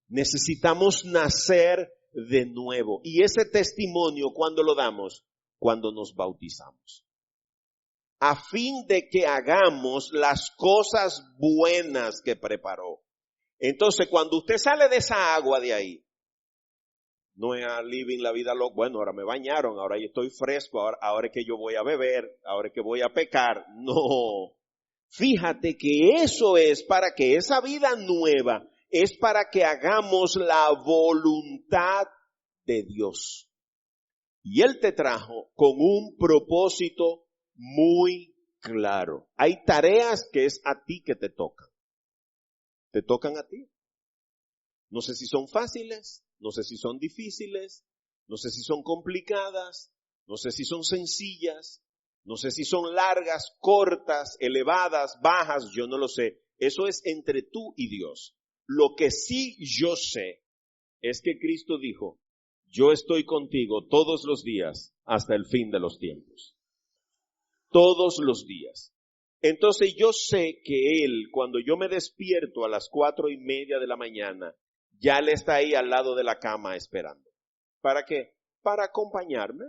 Necesitamos nacer de nuevo. Y ese testimonio, ¿cuándo lo damos? Cuando nos bautizamos. A fin de que hagamos las cosas buenas que preparó. Entonces, cuando usted sale de esa agua de ahí, no es a living la vida loca, bueno, ahora me bañaron, ahora yo estoy fresco, ahora es que yo voy a beber, ahora es que voy a pecar. No. Fíjate que eso es para que esa vida nueva es para que hagamos la voluntad de Dios. Y Él te trajo con un propósito muy claro. Hay tareas que es a ti que te tocan. Te tocan a ti. No sé si son fáciles, no sé si son difíciles, no sé si son complicadas, no sé si son sencillas, no sé si son largas, cortas, elevadas, bajas, yo no lo sé. Eso es entre tú y Dios. Lo que sí yo sé es que Cristo dijo, yo estoy contigo todos los días hasta el fin de los tiempos. Todos los días. Entonces yo sé que Él, cuando yo me despierto a las 4:30 de la mañana, ya Él está ahí al lado de la cama esperando. ¿Para qué? Para acompañarme.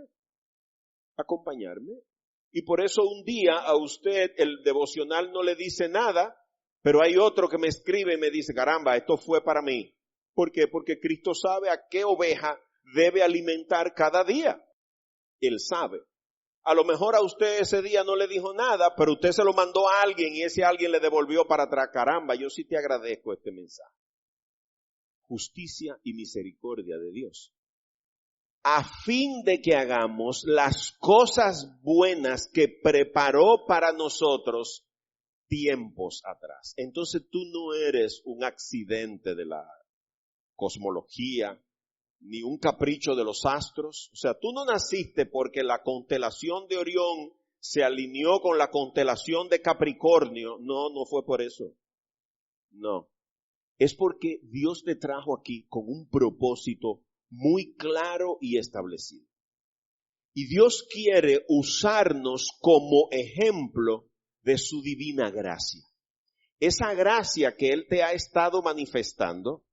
Y por eso un día a usted el devocional no le dice nada, pero hay otro que me escribe y me dice, caramba, esto fue para mí. ¿Por qué? Porque Cristo sabe a qué oveja debe alimentar cada día. Él sabe. A lo mejor a usted ese día no le dijo nada, pero usted se lo mandó a alguien y ese alguien le devolvió para atrás. Caramba, yo sí te agradezco este mensaje. Justicia y misericordia de Dios. A fin de que hagamos las cosas buenas que preparó para nosotros tiempos atrás. Entonces tú no eres un accidente de la cosmología, ni un capricho de los astros. O sea, tú no naciste porque la constelación de Orión se alineó con la constelación de Capricornio. No, no fue por eso. No. Es porque Dios te trajo aquí con un propósito muy claro y establecido. Y Dios quiere usarnos como ejemplo de su divina gracia. Esa gracia que Él te ha estado manifestando.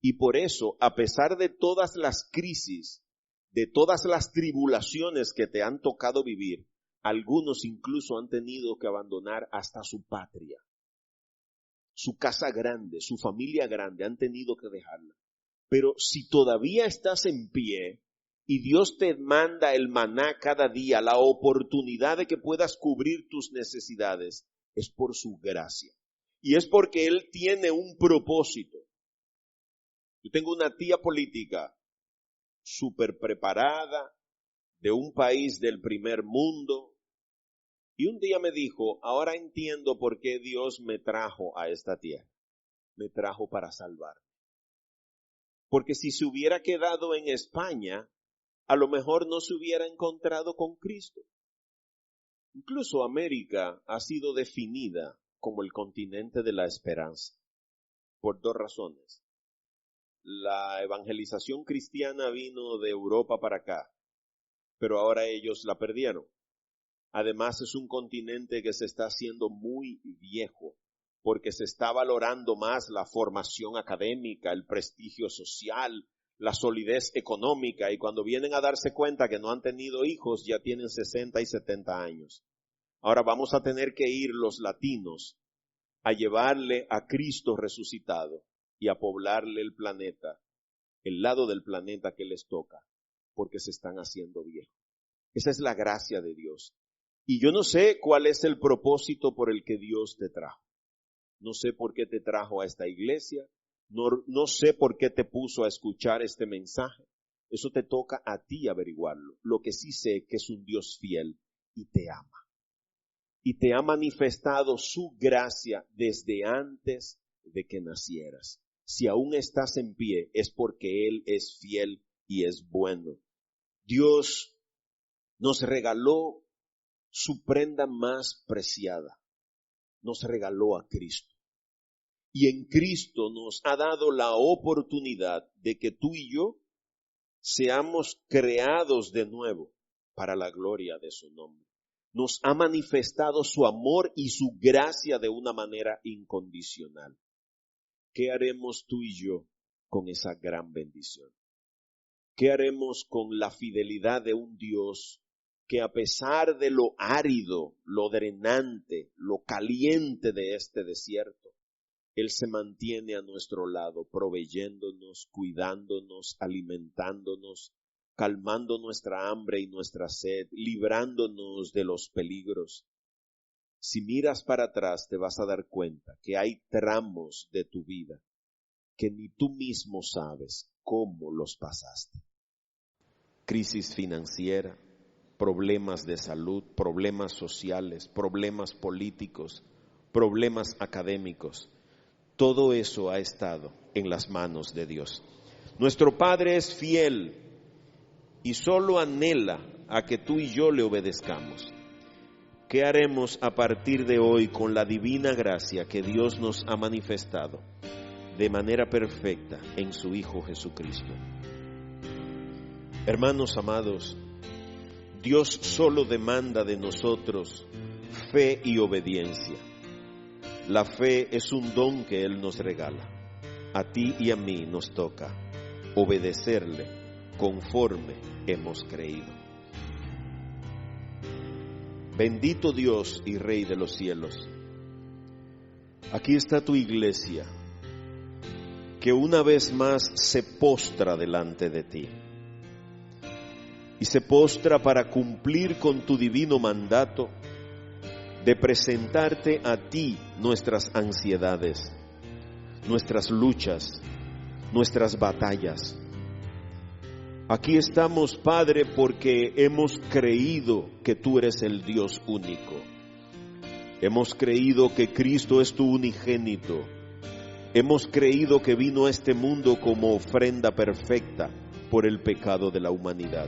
Y por eso, a pesar de todas las crisis, de todas las tribulaciones que te han tocado vivir, algunos incluso han tenido que abandonar hasta su patria, su casa grande, su familia grande, han tenido que dejarla. Pero si todavía estás en pie y Dios te manda el maná cada día, la oportunidad de que puedas cubrir tus necesidades, es por su gracia. Y es porque Él tiene un propósito. Yo tengo una tía política súper preparada, de un país del primer mundo, y un día me dijo, ahora entiendo por qué Dios me trajo a esta tierra. Me trajo para salvarme. Porque si se hubiera quedado en España, a lo mejor no se hubiera encontrado con Cristo. Incluso América ha sido definida como el continente de la esperanza, por dos razones. La evangelización cristiana vino de Europa para acá, pero ahora ellos la perdieron. Además es un continente que se está haciendo muy viejo, porque se está valorando más la formación académica, el prestigio social, la solidez económica, y cuando vienen a darse cuenta que no han tenido hijos, ya tienen 60 y 70 años. Ahora vamos a tener que ir los latinos a llevarle a Cristo resucitado y a poblarle el planeta, el lado del planeta que les toca, porque se están haciendo viejos. Esa es la gracia de Dios. Y yo no sé cuál es el propósito por el que Dios te trajo. No sé por qué te trajo a esta iglesia. No sé por qué te puso a escuchar este mensaje. Eso te toca a ti averiguarlo. Lo que sí sé es que es un Dios fiel y te ama. Y te ha manifestado su gracia desde antes de que nacieras. Si aún estás en pie es porque Él es fiel y es bueno. Dios nos regaló su prenda más preciada. Nos regaló a Cristo. Y en Cristo nos ha dado la oportunidad de que tú y yo seamos creados de nuevo para la gloria de su nombre. Nos ha manifestado su amor y su gracia de una manera incondicional. ¿Qué haremos tú y yo con esa gran bendición? ¿Qué haremos con la fidelidad de un Dios que a pesar de lo árido, lo drenante, lo caliente de este desierto, Él se mantiene a nuestro lado, proveyéndonos, cuidándonos, alimentándonos, calmando nuestra hambre y nuestra sed, librándonos de los peligros? Si miras para atrás te vas a dar cuenta que hay tramos de tu vida que ni tú mismo sabes cómo los pasaste. Crisis financiera, problemas de salud, problemas sociales, problemas políticos, problemas académicos. Todo eso ha estado en las manos de Dios. Nuestro Padre es fiel y solo anhela a que tú y yo le obedezcamos. ¿Qué haremos a partir de hoy con la divina gracia que Dios nos ha manifestado de manera perfecta en su Hijo Jesucristo? Hermanos amados, Dios solo demanda de nosotros fe y obediencia. La fe es un don que Él nos regala. A ti y a mí nos toca obedecerle conforme hemos creído. Bendito Dios y Rey de los cielos. Aquí está tu iglesia, que una vez más se postra delante de ti. Y se postra para cumplir con tu divino mandato de presentarte a ti nuestras ansiedades, nuestras luchas, nuestras batallas. Aquí estamos, Padre, porque hemos creído que tú eres el Dios único. Hemos creído que Cristo es tu unigénito. Hemos creído que vino a este mundo como ofrenda perfecta por el pecado de la humanidad.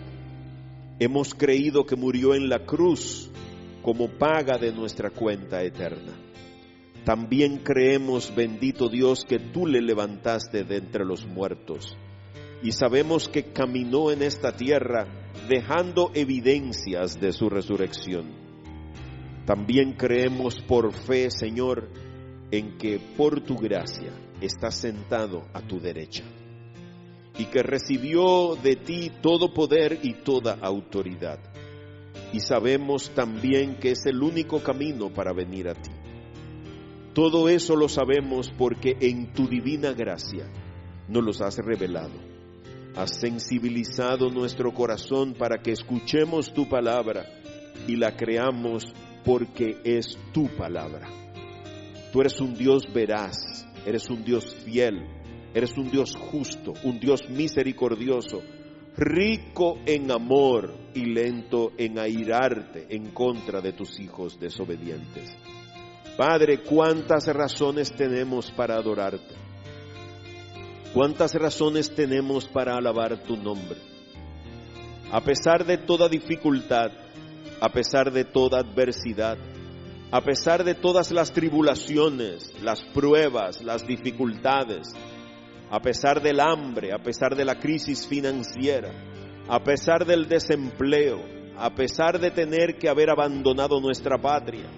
Hemos creído que murió en la cruz como paga de nuestra cuenta eterna. También creemos, bendito Dios, que tú le levantaste de entre los muertos. Y sabemos que caminó en esta tierra dejando evidencias de su resurrección. También creemos por fe, Señor, en que por tu gracia estás sentado a tu derecha y que recibió de ti todo poder y toda autoridad. Y sabemos también que es el único camino para venir a ti. Todo eso lo sabemos porque en tu divina gracia nos los has revelado. Has sensibilizado nuestro corazón para que escuchemos tu palabra y la creamos porque es tu palabra. Tú eres un Dios veraz, eres un Dios fiel, eres un Dios justo, un Dios misericordioso, rico en amor y lento en airarte en contra de tus hijos desobedientes. Padre, cuántas razones tenemos para adorarte, cuántas razones tenemos para alabar tu nombre. A pesar de toda dificultad, a pesar de toda adversidad, a pesar de todas las tribulaciones, las pruebas, las dificultades, a pesar del hambre, a pesar de la crisis financiera, a pesar del desempleo, a pesar de tener que haber abandonado nuestra patria,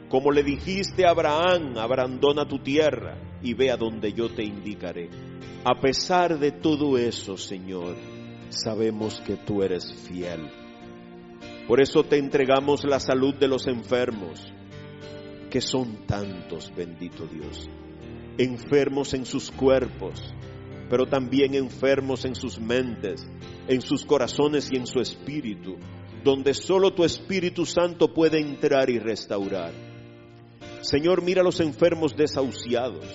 como le dijiste a Abraham, abandona tu tierra y ve a donde yo te indicaré. A pesar de todo eso, Señor, sabemos que tú eres fiel. Por eso te entregamos la salud de los enfermos, que son tantos, bendito Dios, enfermos en sus cuerpos, pero también enfermos en sus mentes, en sus corazones y en su espíritu, donde solo tu Espíritu Santo puede entrar y restaurar. Señor, mira a los enfermos desahuciados,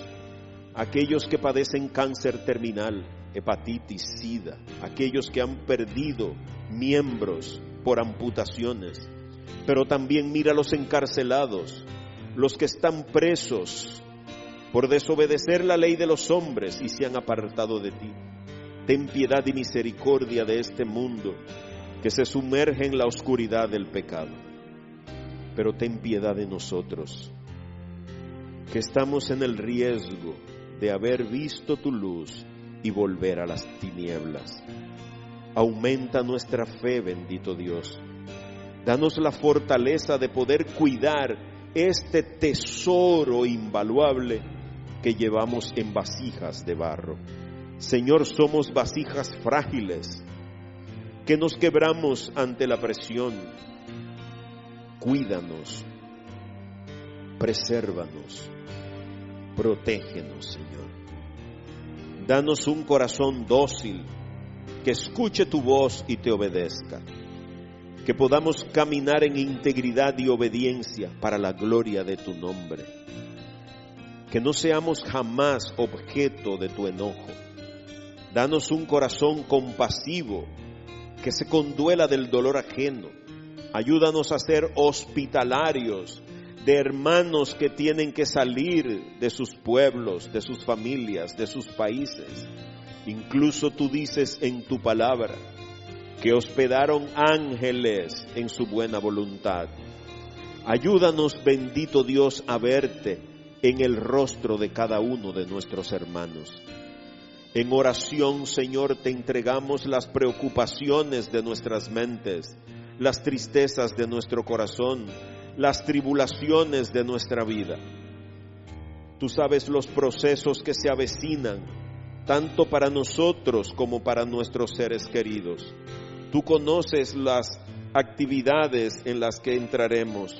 aquellos que padecen cáncer terminal, hepatitis, sida, aquellos que han perdido miembros por amputaciones, pero también mira a los encarcelados, los que están presos por desobedecer la ley de los hombres y se han apartado de ti. Ten piedad y misericordia de este mundo que se sumerge en la oscuridad del pecado, pero ten piedad de nosotros, que estamos en el riesgo de haber visto tu luz y volver a las tinieblas. Aumenta nuestra fe, bendito Dios. Danos la fortaleza de poder cuidar este tesoro invaluable que llevamos en vasijas de barro. Señor, somos vasijas frágiles, que nos quebramos ante la presión. Cuídanos, presérvanos, protégenos, Señor. Danos un corazón dócil, que escuche tu voz y te obedezca. Que podamos caminar en integridad y obediencia para la gloria de tu nombre. Que no seamos jamás objeto de tu enojo. Danos un corazón compasivo, que se conduela del dolor ajeno. Ayúdanos a ser hospitalarios de hermanos que tienen que salir de sus pueblos, de sus familias, de sus países. Incluso tú dices en tu palabra que hospedaron ángeles en su buena voluntad. Ayúdanos, bendito Dios, a verte en el rostro de cada uno de nuestros hermanos. En oración, Señor, te entregamos las preocupaciones de nuestras mentes, las tristezas de nuestro corazón, las tribulaciones de nuestra vida. Tú sabes los procesos que se avecinan, tanto para nosotros como para nuestros seres queridos. Tú conoces las actividades en las que entraremos,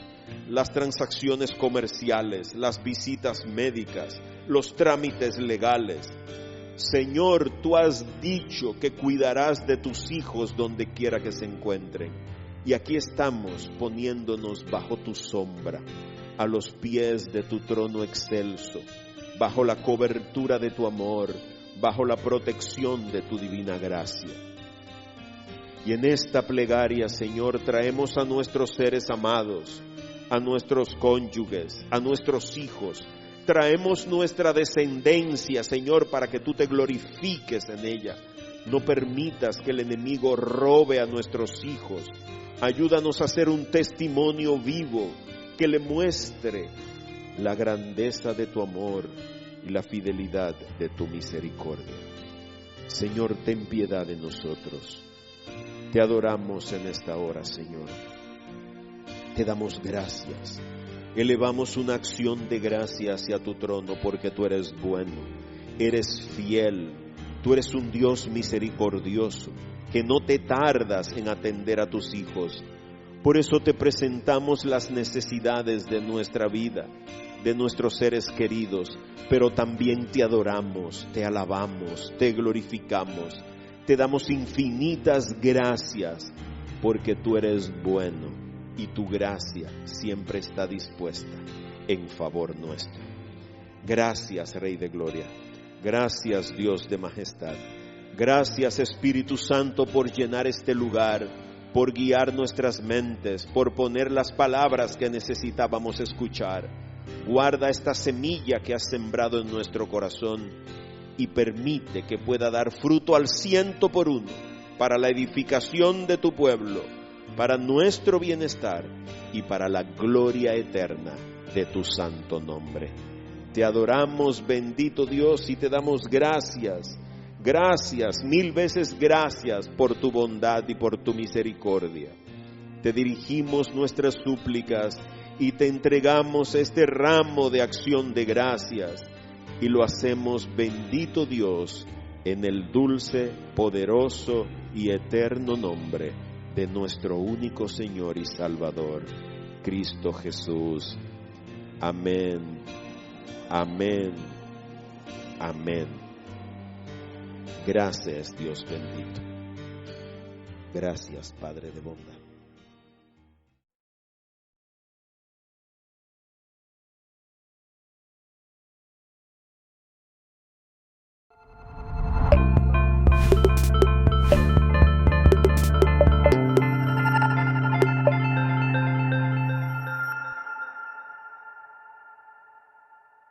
las transacciones comerciales, las visitas médicas, los trámites legales. Señor, tú has dicho que cuidarás de tus hijos donde quiera que se encuentren. Y aquí estamos poniéndonos bajo tu sombra, a los pies de tu trono excelso, bajo la cobertura de tu amor, bajo la protección de tu divina gracia. Y en esta plegaria, Señor, traemos a nuestros seres amados, a nuestros cónyuges, a nuestros hijos. Traemos nuestra descendencia, Señor, para que tú te glorifiques en ella. No permitas que el enemigo robe a nuestros hijos. Ayúdanos a ser un testimonio vivo que le muestre la grandeza de tu amor y la fidelidad de tu misericordia. Señor, ten piedad de nosotros. Te adoramos en esta hora, Señor. Te damos gracias. Elevamos una acción de gracia hacia tu trono porque tú eres bueno, eres fiel, tú eres un Dios misericordioso, que no te tardas en atender a tus hijos. Por eso te presentamos las necesidades de nuestra vida, de nuestros seres queridos, pero también te adoramos, te alabamos, te glorificamos, te damos infinitas gracias, porque tú eres bueno, y tu gracia siempre está dispuesta en favor nuestro. Gracias, Rey de Gloria. Gracias, Dios de majestad. Gracias, Espíritu Santo, por llenar este lugar, por guiar nuestras mentes, por poner las palabras que necesitábamos escuchar. Guarda esta semilla que has sembrado en nuestro corazón y permite que pueda dar fruto al 100% para la edificación de tu pueblo, para nuestro bienestar y para la gloria eterna de tu santo nombre. Te adoramos, bendito Dios, y te damos gracias. Gracias, 1000 veces gracias por tu bondad y por tu misericordia. Te dirigimos nuestras súplicas y te entregamos este ramo de acción de gracias. Y lo hacemos, bendito Dios, en el dulce, poderoso y eterno nombre de nuestro único Señor y Salvador, Cristo Jesús. Amén. Amén. Amén. Gracias, Dios bendito. Gracias, Padre de bondad.